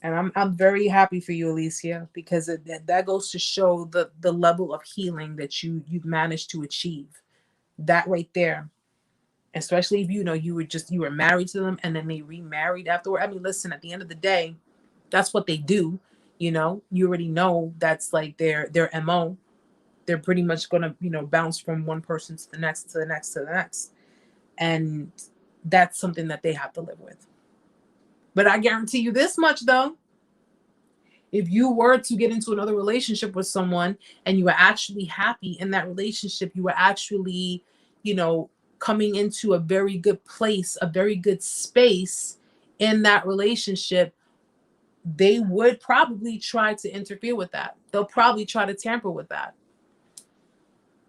And I'm very happy for you, Alicia, because that goes to show the level of healing that you've managed to achieve. That right there. Especially if you were married to them and then they remarried afterward. I mean, listen, at the end of the day, that's what they do. You already know that's like their MO. They're pretty much gonna, bounce from one person to the next, to the next, to the next. And that's something that they have to live with. But I guarantee you this much though. If you were to get into another relationship with someone and you were actually happy in that relationship, you were actually, coming into a very good place, a very good space in that relationship, they would probably try to interfere with that. They'll probably try to tamper with that.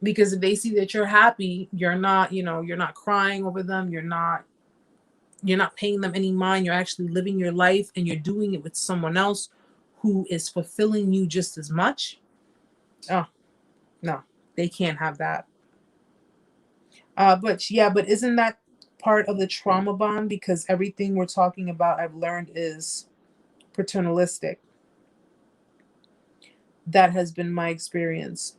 Because if they see that you're happy, you're not crying over them, you're not paying them any mind, you're actually living your life and you're doing it with someone else who is fulfilling you just as much. Oh, no, they can't have that. But isn't that part of the trauma bond? Because everything we're talking about, I've learned, is paternalistic. That has been my experience.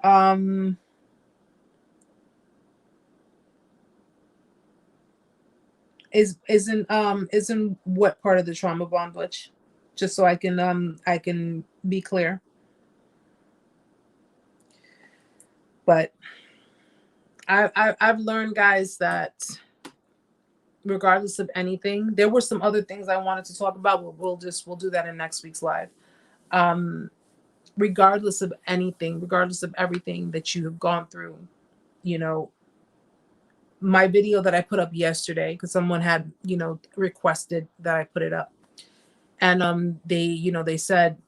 Isn't what part of the trauma bond, Butch? Just so I can be clear. But I've learned, guys, that regardless of anything, there were some other things I wanted to talk about. We'll do that in next week's live. Regardless of anything, regardless of everything that you have gone through, my video that I put up yesterday, because someone had, requested that I put it up. And they said,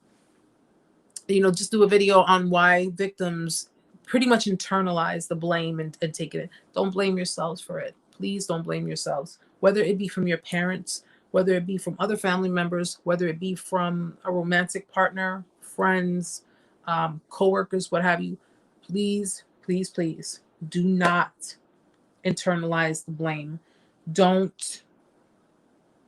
just do a video on why victims pretty much internalize the blame and take it. Don't blame yourselves for it. Please don't blame yourselves, whether it be from your parents, whether it be from other family members, whether it be from a romantic partner, friends, coworkers, what have you. Please, please, please do not internalize the blame.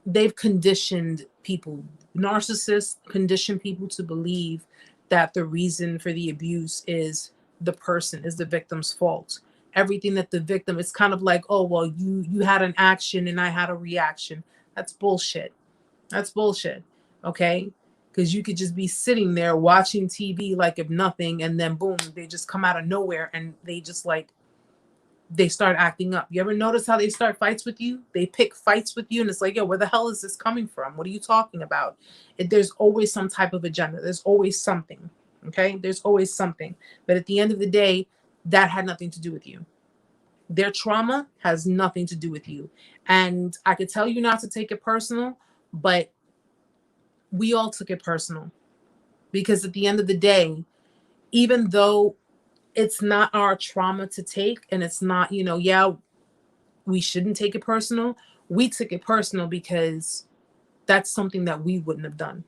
They've conditioned people. Narcissists condition people to believe that the reason for the abuse is the victim's fault. Everything that the victim, it's kind of like, oh, well, you had an action and I had a reaction. That's bullshit. That's bullshit. Okay? Because you could just be sitting there watching TV like if nothing, and then boom, they just come out of nowhere and they just they start acting up. You ever notice how they start fights with you? They pick fights with you and it's like, yo, where the hell is this coming from? What are you talking about? There's always some type of agenda. There's always something. Okay? There's always something. But at the end of the day, that had nothing to do with you. Their trauma has nothing to do with you. And I could tell you not to take it personal, but we all took it personal. Because at the end of the day, even though it's not our trauma to take, and it's not, we shouldn't take it personal. We took it personal because that's something that we wouldn't have done.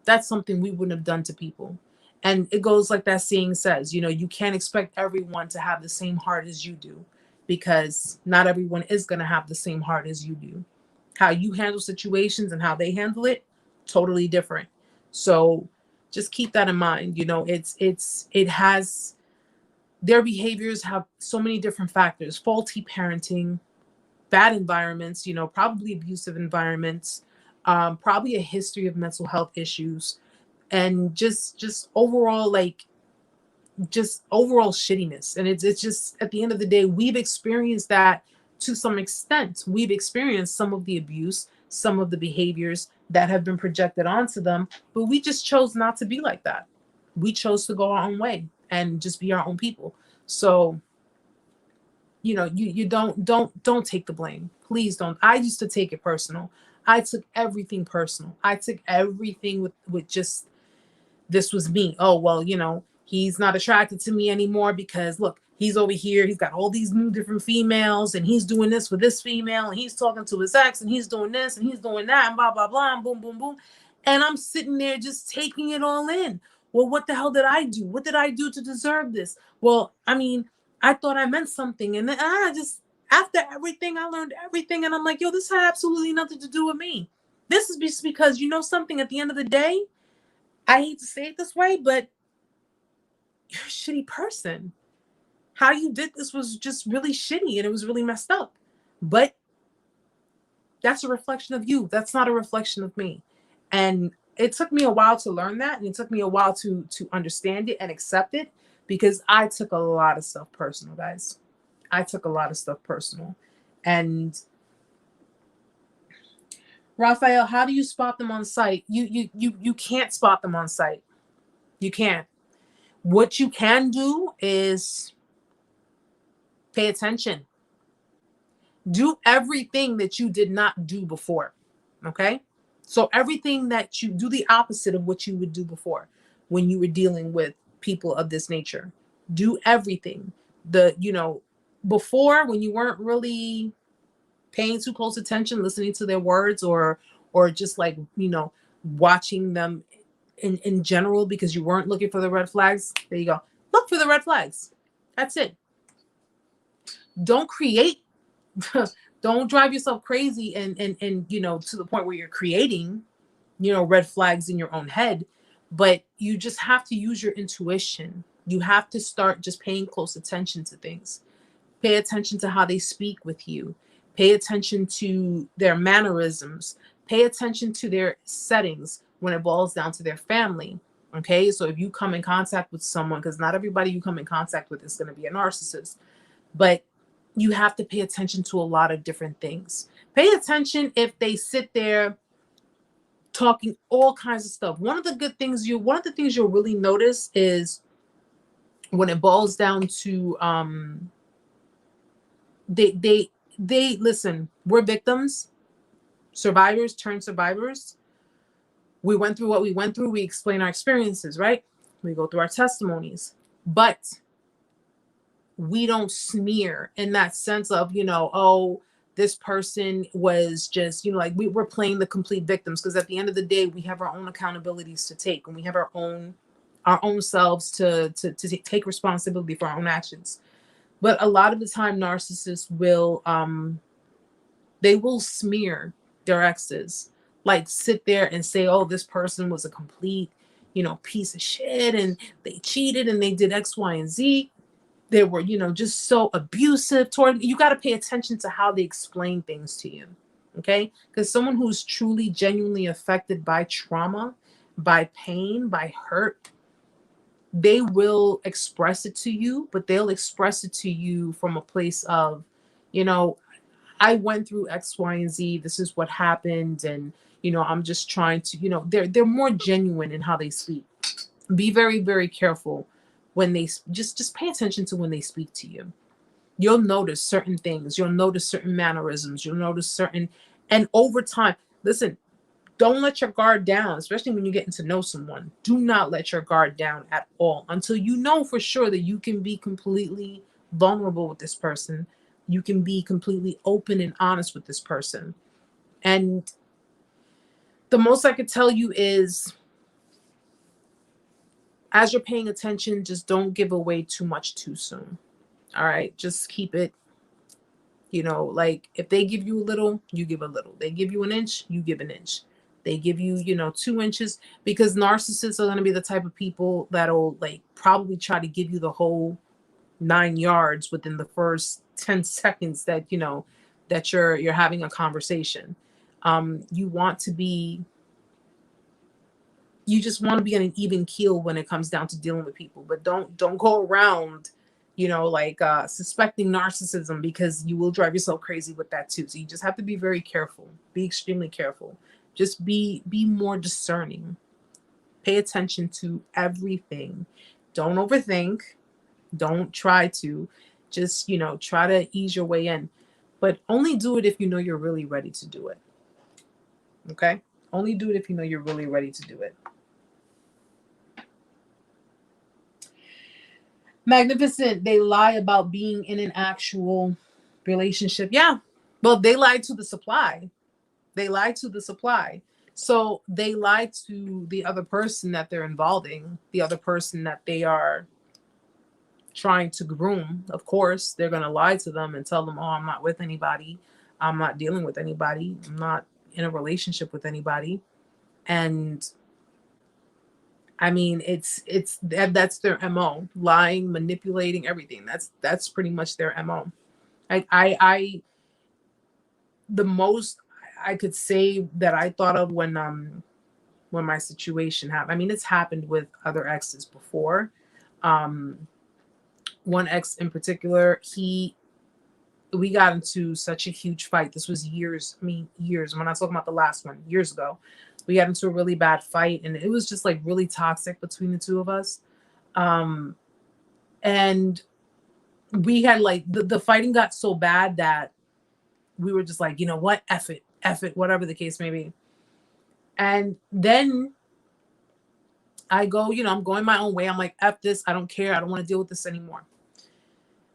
That's something we wouldn't have done to people. And it goes like that saying says, you can't expect everyone to have the same heart as you do, because not everyone is going to have the same heart as you do. How you handle situations and how they handle it, totally different. So just keep that in mind. Their behaviors have so many different factors: faulty parenting, bad environments, probably abusive environments, probably a history of mental health issues, and just overall, overall shittiness. And it's just, at the end of the day, we've experienced that to some extent. We've experienced some of the abuse, some of the behaviors that have been projected onto them, but we just chose not to be like that. We chose to go our own way and just be our own people. So, you don't take the blame. Please don't. I used to take it personal. I took everything personal. I took everything with just, this was me. Oh, well, he's not attracted to me anymore because look, he's over here. He's got all these new different females and he's doing this with this female and he's talking to his ex and he's doing this and he's doing that and blah, blah, blah, and boom, boom, boom. And I'm sitting there just taking it all in. Well, what the hell did I do? What did I do to deserve this? Well, I thought I meant something. And then after everything, I learned everything. And I'm like, yo, this had absolutely nothing to do with me. This is just because, something, at the end of the day, I hate to say it this way, but you're a shitty person. How you did this was just really shitty and it was really messed up. But that's a reflection of you. That's not a reflection of me. And it took me a while to learn that, and it took me a while to understand it and accept it, because I took a lot of stuff personal, guys. I took a lot of stuff personal. And Raphael, how do you spot them on sight? You can't spot them on sight. You can't. What you can do is pay attention. Do everything that you did not do before. Okay? So everything that you do, the opposite of what you would do before when you were dealing with people of this nature. Do everything. Before, when you weren't really paying too close attention, listening to their words, or just watching them in general, because you weren't looking for the red flags. There you go. Look for the red flags. That's it. Don't create. Don't drive yourself crazy and to the point where you're creating, red flags in your own head. But you just have to use your intuition. You have to start just paying close attention to things. Pay attention to how they speak with you. Pay attention to their mannerisms. Pay attention to their settings when it boils down to their family. Okay, so if you come in contact with someone, because not everybody you come in contact with is going to be a narcissist, but you have to pay attention to a lot of different things. Pay attention if they sit there talking all kinds of stuff. One of the things you'll really notice is when it boils down to they listen, we're victims, survivors turn survivors. We went through what we went through. We explain our experiences, right? We go through our testimonies, but we don't smear in that sense of, oh, this person was just, like we're playing the complete victims, because at the end of the day, we have our own accountabilities to take, and we have our own selves to take responsibility for our own actions. But a lot of the time, narcissists will they will smear their exes, like sit there and say, oh, this person was a complete, piece of shit, and they cheated and they did X, Y, and Z. They were, just so abusive toward you. Got to pay attention to how they explain things to you. Okay. Because someone who's truly, genuinely affected by trauma, by pain, by hurt, they will express it to you, but they'll express it to you from a place of, I went through X, Y, and Z. This is what happened. And, I'm just trying to, they're more genuine in how they speak. Be very, very careful when they just pay attention to when they speak to you. You'll notice certain things. You'll notice certain mannerisms. You'll notice certain, and over time, listen, don't let your guard down, especially when you're getting to know someone. Do not let your guard down at all until you know for sure that you can be completely vulnerable with this person. You can be completely open and honest with this person. And the most I could tell you is, as you're paying attention, just don't give away too much too soon. All right. Just keep it, like if they give you a little, you give a little. They give you an inch, you give an inch. They give you, 2 inches, because narcissists are going to be the type of people that'll like probably try to give you the whole 9 yards within the first 10 seconds that, that you're having a conversation. You just want to be on an even keel when it comes down to dealing with people, but don't go around, suspecting narcissism, because you will drive yourself crazy with that too. So you just have to be very careful, be extremely careful. Just be more discerning. Pay attention to everything. Don't overthink. Don't try to. Just, try to ease your way in. But only do it if you know you're really ready to do it. Okay? Only do it if you know you're really ready to do it. Magnificent. They lie about being in an actual relationship. Yeah. Well, they lied to the supply. They lie to the supply. So they lie to the other person that they're involving, the other person that they are trying to groom. Of course, they're going to lie to them and tell them, oh, I'm not with anybody. I'm not dealing with anybody. I'm not in a relationship with anybody. And I mean, that's their MO, lying, manipulating, everything. That's pretty much their MO. I the most I could say that I thought of when my situation happened. I mean, it's happened with other exes before. One ex in particular, we got into such a huge fight. This was years. I mean, years. I'm not talking about the last one, years ago. We got into a really bad fight, and it was just like really toxic between the two of us. And we had like the fighting got so bad that we were just like, you know what, F it, whatever the case may be. And then I go, I'm going my own way. I'm like, F this, I don't care. I don't want to deal with this anymore.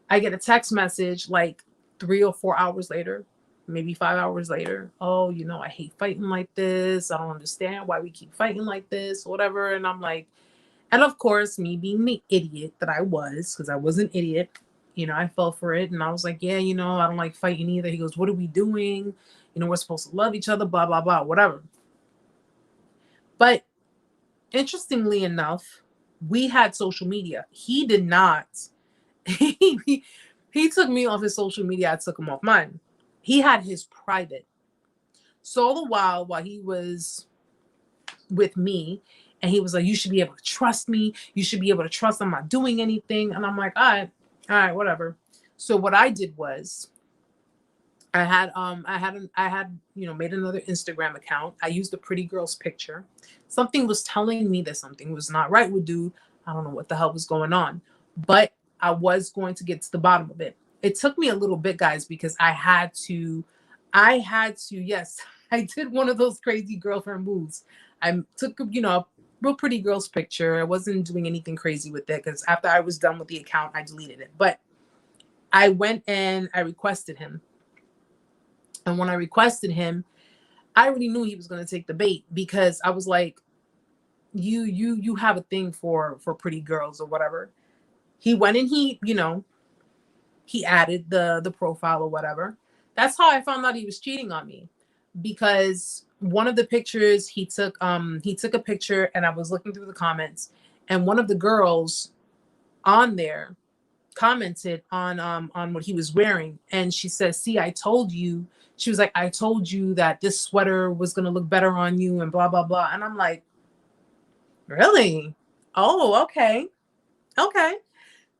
I get a text message like 3 or 4 hours later, maybe 5 hours later. Oh, I hate fighting like this. I don't understand why we keep fighting like this, whatever. And I'm like, and of course, me being the idiot that I was, because I was an idiot, I fell for it. And I was like, yeah, I don't like fighting either. He goes, what are we doing? We're supposed to love each other, blah, blah, blah, whatever. But interestingly enough, we had social media. He did not. He took me off his social media. I took him off mine. He had his private. So all the while he was with me, and he was like, you should be able to trust me. You should be able to trust I'm not doing anything. And I'm like, all right, whatever. So what I did was I had made another Instagram account. I used a pretty girl's picture. Something was telling me that something was not right with dude. I don't know what the hell was going on, but I was going to get to the bottom of it. it took me a little bit, guys, because I had to, yes, I did one of those crazy girlfriend moves. I took, a real pretty girl's picture. I wasn't doing anything crazy with it because after I was done with the account, I deleted it. But I went and I requested him. And when I requested him, I already knew he was going to take the bait because I was like, you have a thing for pretty girls or whatever. He went and he added the profile or whatever. That's how I found out he was cheating on me, because one of the pictures he took a picture and I was looking through the comments, and one of the girls on there commented on what he was wearing, and she says, "See, I told you." She was like, "I told you that this sweater was going to look better on you and blah blah blah." And I'm like, "Really? Oh, okay. Okay."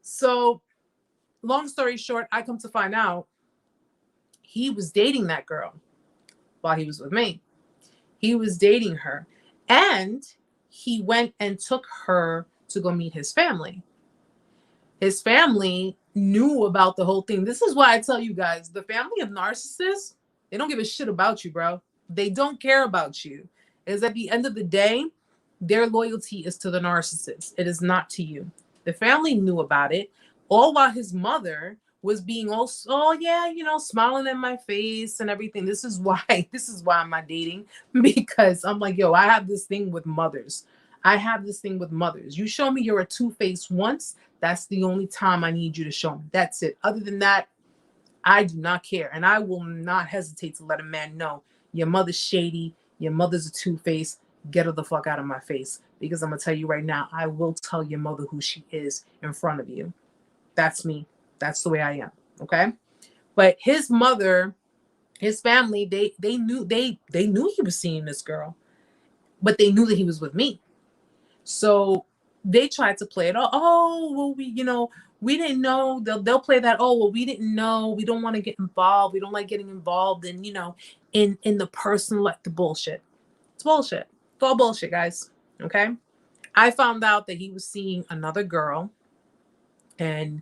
So, long story short, I come to find out he was dating that girl while he was with me. He was dating her, and he went and took her to go meet his family. His family knew about the whole thing. This is why I tell you guys, the family of narcissists, they don't give a shit about you, bro. They don't care about you. Is at the end of the day, their loyalty is to the narcissist. It is not to you. The family knew about it, all while his mother was being also, oh yeah, smiling in my face and everything. This is why I'm not dating, because I'm like, yo, I have this thing with mothers. You show me you're a two-faced once, that's the only time I need you to show me. That's it. Other than that, I do not care. And I will not hesitate to let a man know your mother's shady, your mother's a two-faced, get her the fuck out of my face. Because I'm going to tell you right now, I will tell your mother who she is in front of you. That's me. That's the way I am. Okay. But his mother, his family, they knew he was seeing this girl, but they knew that he was with me. So they tried to play it. Oh, well, we didn't know. They'll play that. Oh, well, we didn't know. We don't want to get involved. We don't like getting involved in, in the personal, like the bullshit. It's bullshit. It's all bullshit, guys. Okay. I found out that he was seeing another girl, and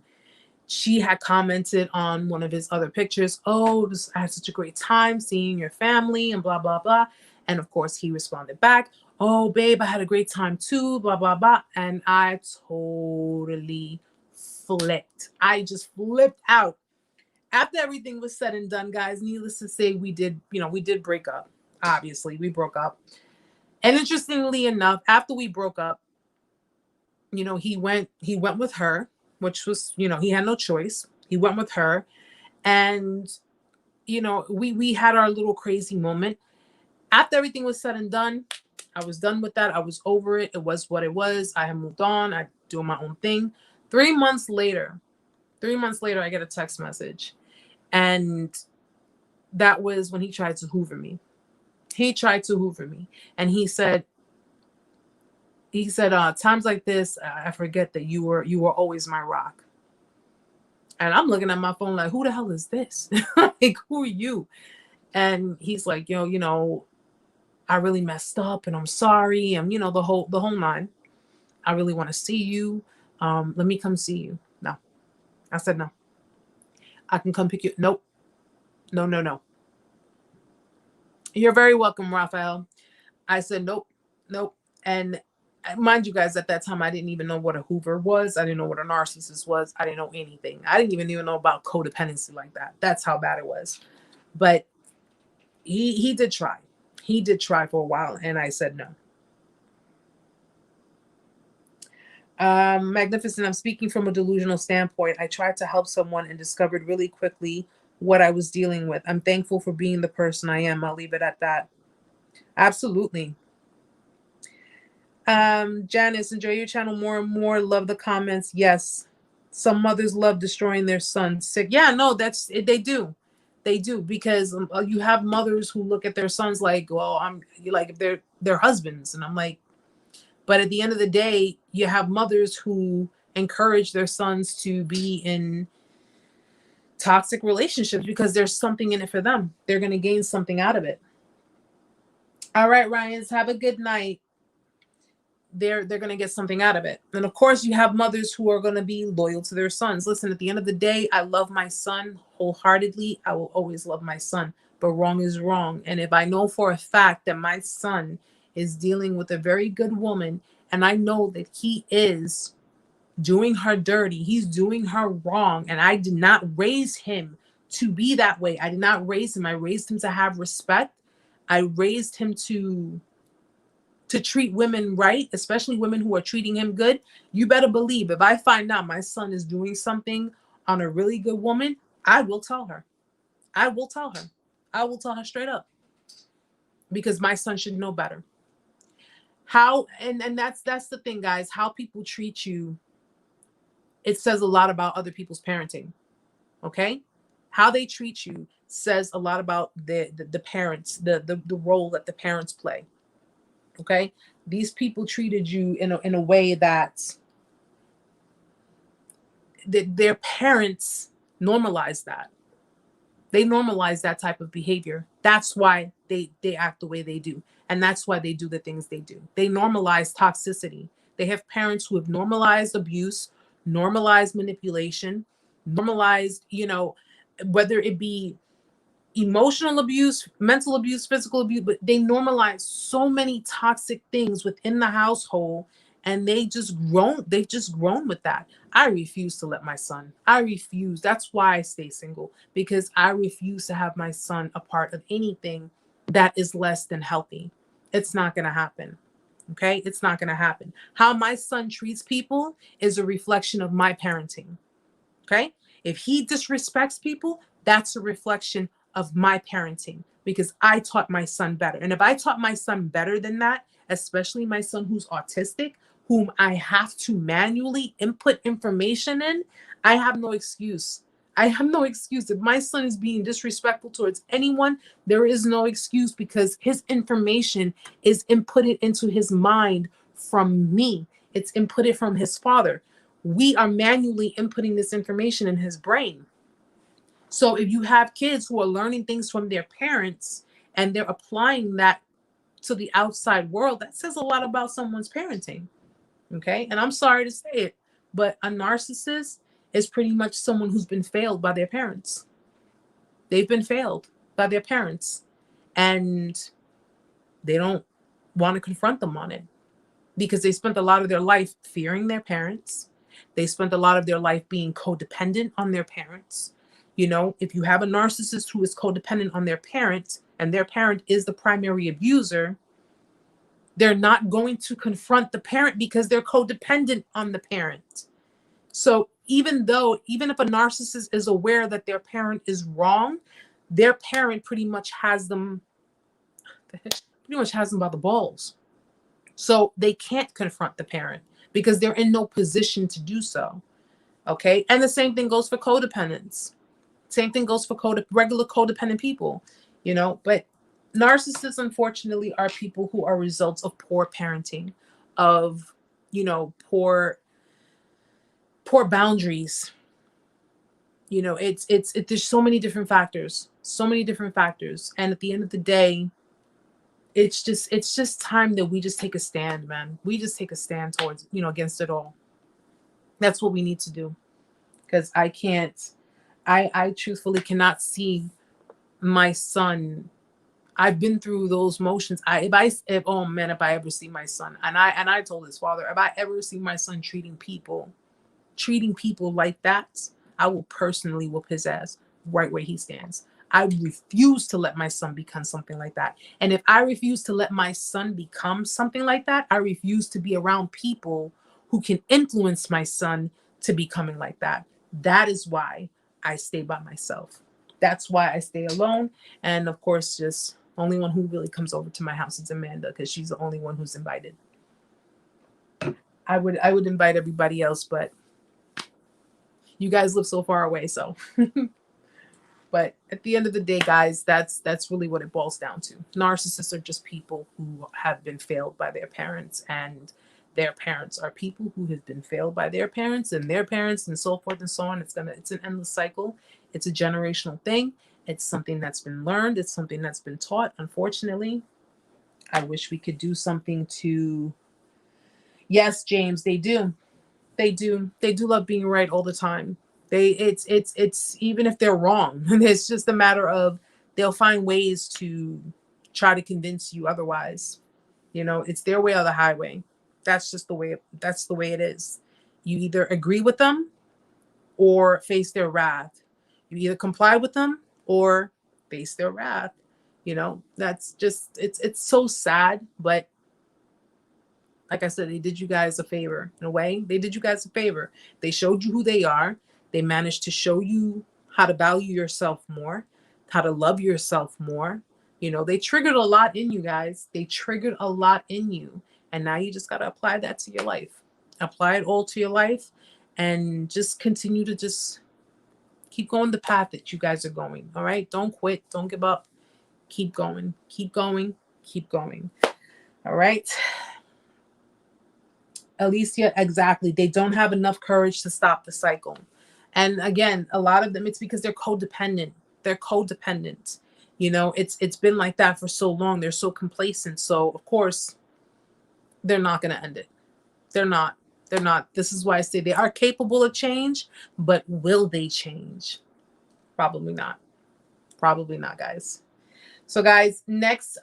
she had commented on one of his other pictures. Oh, I had such a great time seeing your family and blah, blah, blah. And of course he responded back, oh, babe, I had a great time too, blah, blah, blah. And I totally flipped. I just flipped out. After everything was said and done, guys, needless to say, we did break up. Obviously, we broke up. And interestingly enough, after we broke up, he went with her, which was, he had no choice. He went with her, and, we had our little crazy moment. After everything was said and done, I was done with that. I was over it. It was what it was. I had moved on. I do my own thing. 3 months later, I get a text message. And that was when he tried to hoover me. And he said, times like this, I forget that you were always my rock. And I'm looking at my phone like, who the hell is this? Like, who are you? And he's like, yo, I really messed up and I'm sorry. And, the whole nine. I really want to see you. Let me come see you. No. I said, no. I can come pick you. Nope. No. You're very welcome, Raphael. I said, nope. And mind you guys, at that time, I didn't even know what a Hoover was. I didn't know what a narcissist was. I didn't know anything. I didn't even know about codependency like that. That's how bad it was. But he did try. He did try for a while, and I said no. Magnificent. I'm speaking from a delusional standpoint. I tried to help someone and discovered really quickly what I was dealing with. I'm thankful for being the person I am. I'll leave it at that. Absolutely. Janice, enjoy your channel more and more. Love the comments. Yes. Some mothers love destroying their sons sick. Yeah, no, they do. They do, because you have mothers who look at their sons like, well, if they're their husbands. And I'm like, but at the end of the day, you have mothers who encourage their sons to be in toxic relationships because there's something in it for them. They're going to gain something out of it. All right, Ryans, have a good night. they're going to get something out of it. And of course, you have mothers who are going to be loyal to their sons. Listen, at the end of the day, I love my son wholeheartedly. I will always love my son, but wrong is wrong. And if I know for a fact that my son is dealing with a very good woman, and I know that he is doing her dirty, he's doing her wrong, and I did not raise him to be that way. I did not raise him. I raised him to have respect. I raised him to treat women right, especially women who are treating him good. You better believe if I find out my son is doing something on a really good woman, I will tell her. I will tell her. I will tell her straight up, because my son should know better. How and that's the thing, guys. How people treat you, it says a lot about other people's parenting. Okay? How they treat you says a lot about the parents, the role that the parents play. Okay, these people treated you in a way that their parents normalized that. They normalize that type of behavior. That's why they act the way they do, and that's why they do the things they do. They normalize toxicity. They have parents who have normalized abuse, normalized manipulation, normalized, whether it be emotional abuse, mental abuse, physical abuse, but they normalize so many toxic things within the household, and they've just grown with that. I refuse to let my son. I refuse. That's why I stay single, because I refuse to have my son a part of anything that is less than healthy. It's not going to happen. Okay? It's not going to happen. How my son treats people is a reflection of my parenting. Okay? If he disrespects people, that's a reflection of my parenting, because I taught my son better. And if I taught my son better than that, especially my son who's autistic, whom I have to manually input information in, I have no excuse. I have no excuse. If my son is being disrespectful towards anyone, there is no excuse, because his information is inputted into his mind from me. It's inputted from his father. We are manually inputting this information in his brain. So if you have kids who are learning things from their parents and they're applying that to the outside world, that says a lot about someone's parenting. Okay. And I'm sorry to say it, but a narcissist is pretty much someone who's been failed by their parents. They've been failed by their parents, and they don't want to confront them on it, because they spent a lot of their life fearing their parents. They spent a lot of their life being codependent on their parents. If you have a narcissist who is codependent on their parent, and their parent is the primary abuser, they're not going to confront the parent because they're codependent on the parent. So even if a narcissist is aware that their parent is wrong, their parent pretty much has them by the balls. So they can't confront the parent because they're in no position to do so. Okay. And the same thing goes for codependence. Same thing goes for regular codependent people, but narcissists, unfortunately, are people who are results of poor parenting, of, poor boundaries. There's so many different factors. And at the end of the day, it's just time that we just take a stand, man. We just take a stand towards, against it all. That's what we need to do. Because I truthfully cannot see my son. I've been through those motions. If I ever see my son, and I told his father, if I ever see my son treating people like that, I will personally whoop his ass right where he stands. I refuse to let my son become something like that. And if I refuse to let my son become something like that, I refuse to be around people who can influence my son to becoming like that. That is why I stay by myself. That's why I stay alone. And of course, just only one who really comes over to my house is Amanda, because she's the only one who's invited. I would invite everybody else, but you guys live so far away. So, but at the end of the day, guys, that's really what it boils down to. Narcissists are just people who have been failed by their parents, and their parents are people who have been failed by their parents and their parents, and so forth and so on. It's an endless cycle. It's a generational thing. It's something that's been learned. It's something that's been taught. Unfortunately, I wish we could do something to Yes, James, they do. They do. They do love being right all the time. It's even if they're wrong, it's just a matter of they'll find ways to try to convince you otherwise. You know, it's their way or the highway. That's just the way. That's the way it is. You either agree with them or face their wrath. You either comply with them or face their wrath. You know, that's just it's so sad, but like I said, they did you guys a favor. In a way, they did you guys a favor. They showed you who they are. They managed to show you how to value yourself more, how to love yourself more. You know, they triggered a lot in you guys. They triggered a lot in you. And now you just got to apply that to your life. Apply it all to your life and just continue to just keep going the path that you guys are going. All right. Don't quit. Don't give up. Keep going. Keep going. Keep going. All right. Alicia, exactly. They don't have enough courage to stop the cycle. And again, a lot of them, it's because they're codependent. They're codependent. You know, it's been like that for so long. They're so complacent. So of course, they're not going to end it. They're not. They're not. This is why I say they are capable of change, but will they change? Probably not. Probably not, guys. So guys, next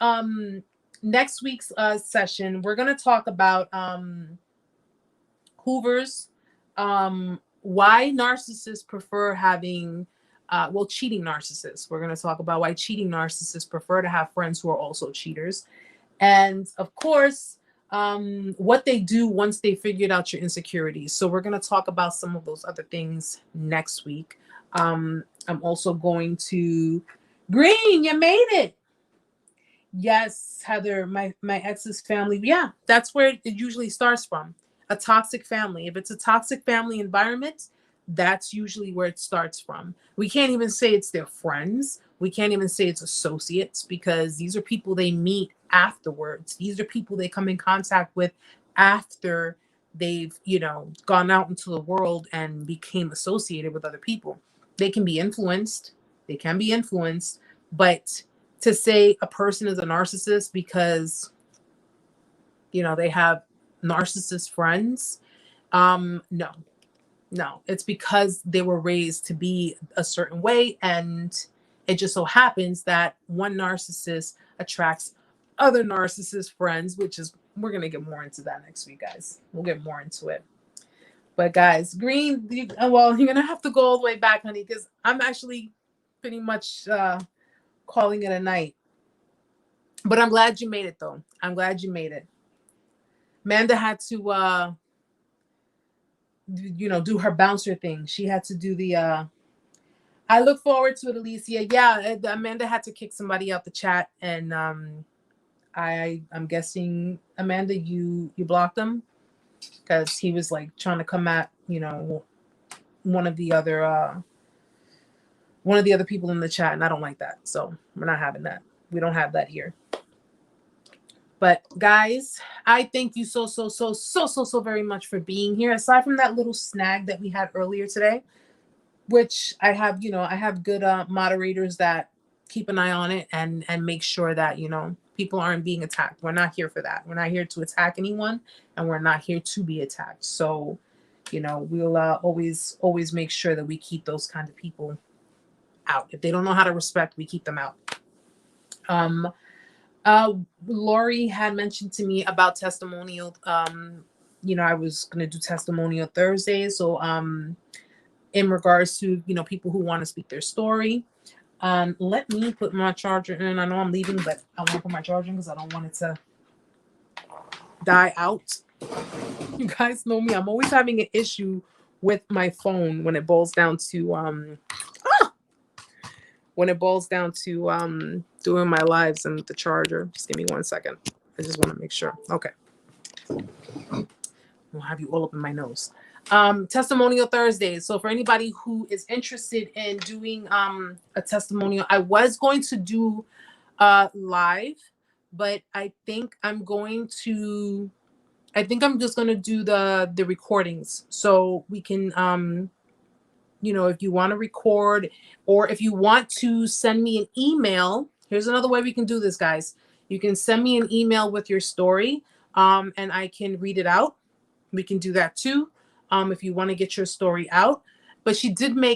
week's session, we're going to talk about Hoovers, why narcissists prefer having, cheating narcissists. We're going to talk about why cheating narcissists prefer to have friends who are also cheaters. And of course, what they do once they figured out your insecurities. So we're going to talk about some of those other things next week. I'm also going to, Green, you made it. Yes, Heather, my ex's family. Yeah, that's where it usually starts from. A toxic family. If it's a toxic family environment, that's usually where it starts from. We can't even say it's their friends. We can't even say it's associates because these are people they meet afterwards. These are people they come in contact with after they've, you know, gone out into the world and became associated with other people. They can be influenced. They can be influenced, but to say a person is a narcissist because, you know, they have narcissist friends, no, it's because they were raised to be a certain way, and it just so happens that one narcissist attracts other narcissist friends, which is, we're going to get more into that next week, guys. We'll get more into it. But guys, Green, you're going to have to go all the way back, honey, because I'm actually pretty much calling it a night. But I'm glad you made it, though. I'm glad you made it. Amanda had to, do her bouncer thing. She had to do the, I look forward to it, Alicia. Yeah, Amanda had to kick somebody out the chat. And I'm guessing, Amanda, you blocked him because he was like trying to come at, one of the other people in the chat. And I don't like that. So we're not having that. We don't have that here. But guys, I thank you so very much for being here. Aside from that little snag that we had earlier today, which I have, I have good moderators that keep an eye on it and make sure that, people aren't being attacked. We're not here for that. We're not here to attack anyone, and we're not here to be attacked. So, we'll always make sure that we keep those kind of people out. If they don't know how to respect, we keep them out. Lori had mentioned to me about testimonial. I was going to do testimonial Thursday. So, in regards to, people who want to speak their story, let me put my charger in. I know I'm leaving, but I want to put my charger in because I don't want it to die out. You guys know me. I'm always having an issue with my phone when it boils down to, doing my lives and the charger. Just give me 1 second. I just want to make sure. Okay. I'll have you all up in my nose. Testimonial Thursdays. So for anybody who is interested in doing a testimonial, I was going to do live, but I think I'm just going to do the recordings. So we can if you want to record, or if you want to send me an email, here's another way we can do this, guys. You can send me an email with your story, and I can read it out. We can do that too, if you want to get your story out. But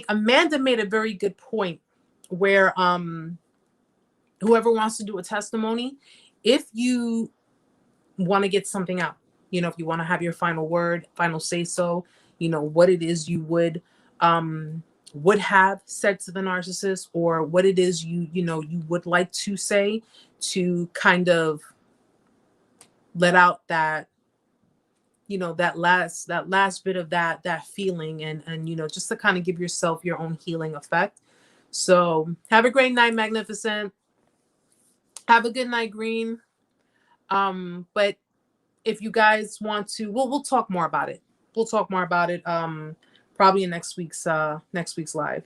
Amanda made a very good point where whoever wants to do a testimony, if you want to get something out, if you want to have your final word, final say so, what it is you would have said to the narcissist, or what it is you would like to say to kind of let out that that last bit of that feeling, and just to kind of give yourself your own healing effect. So have a great night, Magnificent. Have a good night, Green. But if you guys want to, we'll talk more about it. We'll talk more about it probably in next week's live.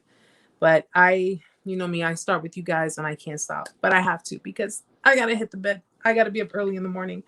But I me, I start with you guys and I can't stop, but I have to, because I gotta hit the bed. I gotta be up early in the morning.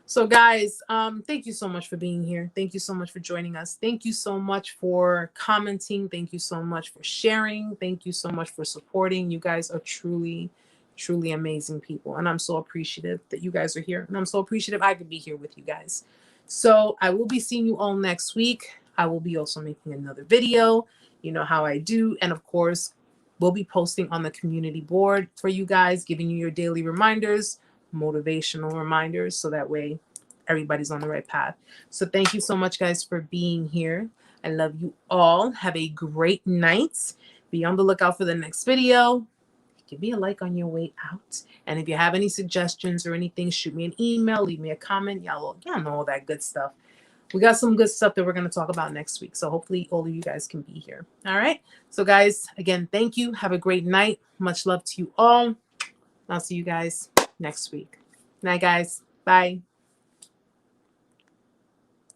So guys, thank you so much for being here. Thank you so much for joining us. Thank you so much for commenting. Thank you so much for sharing. Thank you so much for supporting. You guys are truly, truly amazing people. And I'm so appreciative that you guys are here. And I'm so appreciative I could be here with you guys. So I will be seeing you all next week. I will be also making another video. You know how I do. And of course, we'll be posting on the community board for you guys, giving you your daily reminders, motivational reminders, so that way everybody's on the right path. So thank you so much, guys, for being here. I love you all. Have a great night. Be on the lookout for the next video. Give me a like on your way out. And if you have any suggestions or anything, shoot me an email, leave me a comment. Y'all know all that good stuff. We got some good stuff that we're going to talk about next week. So hopefully all of you guys can be here. All right. So guys, again, thank you. Have a great night. Much love to you all. I'll see you guys next week. Night, guys. Bye.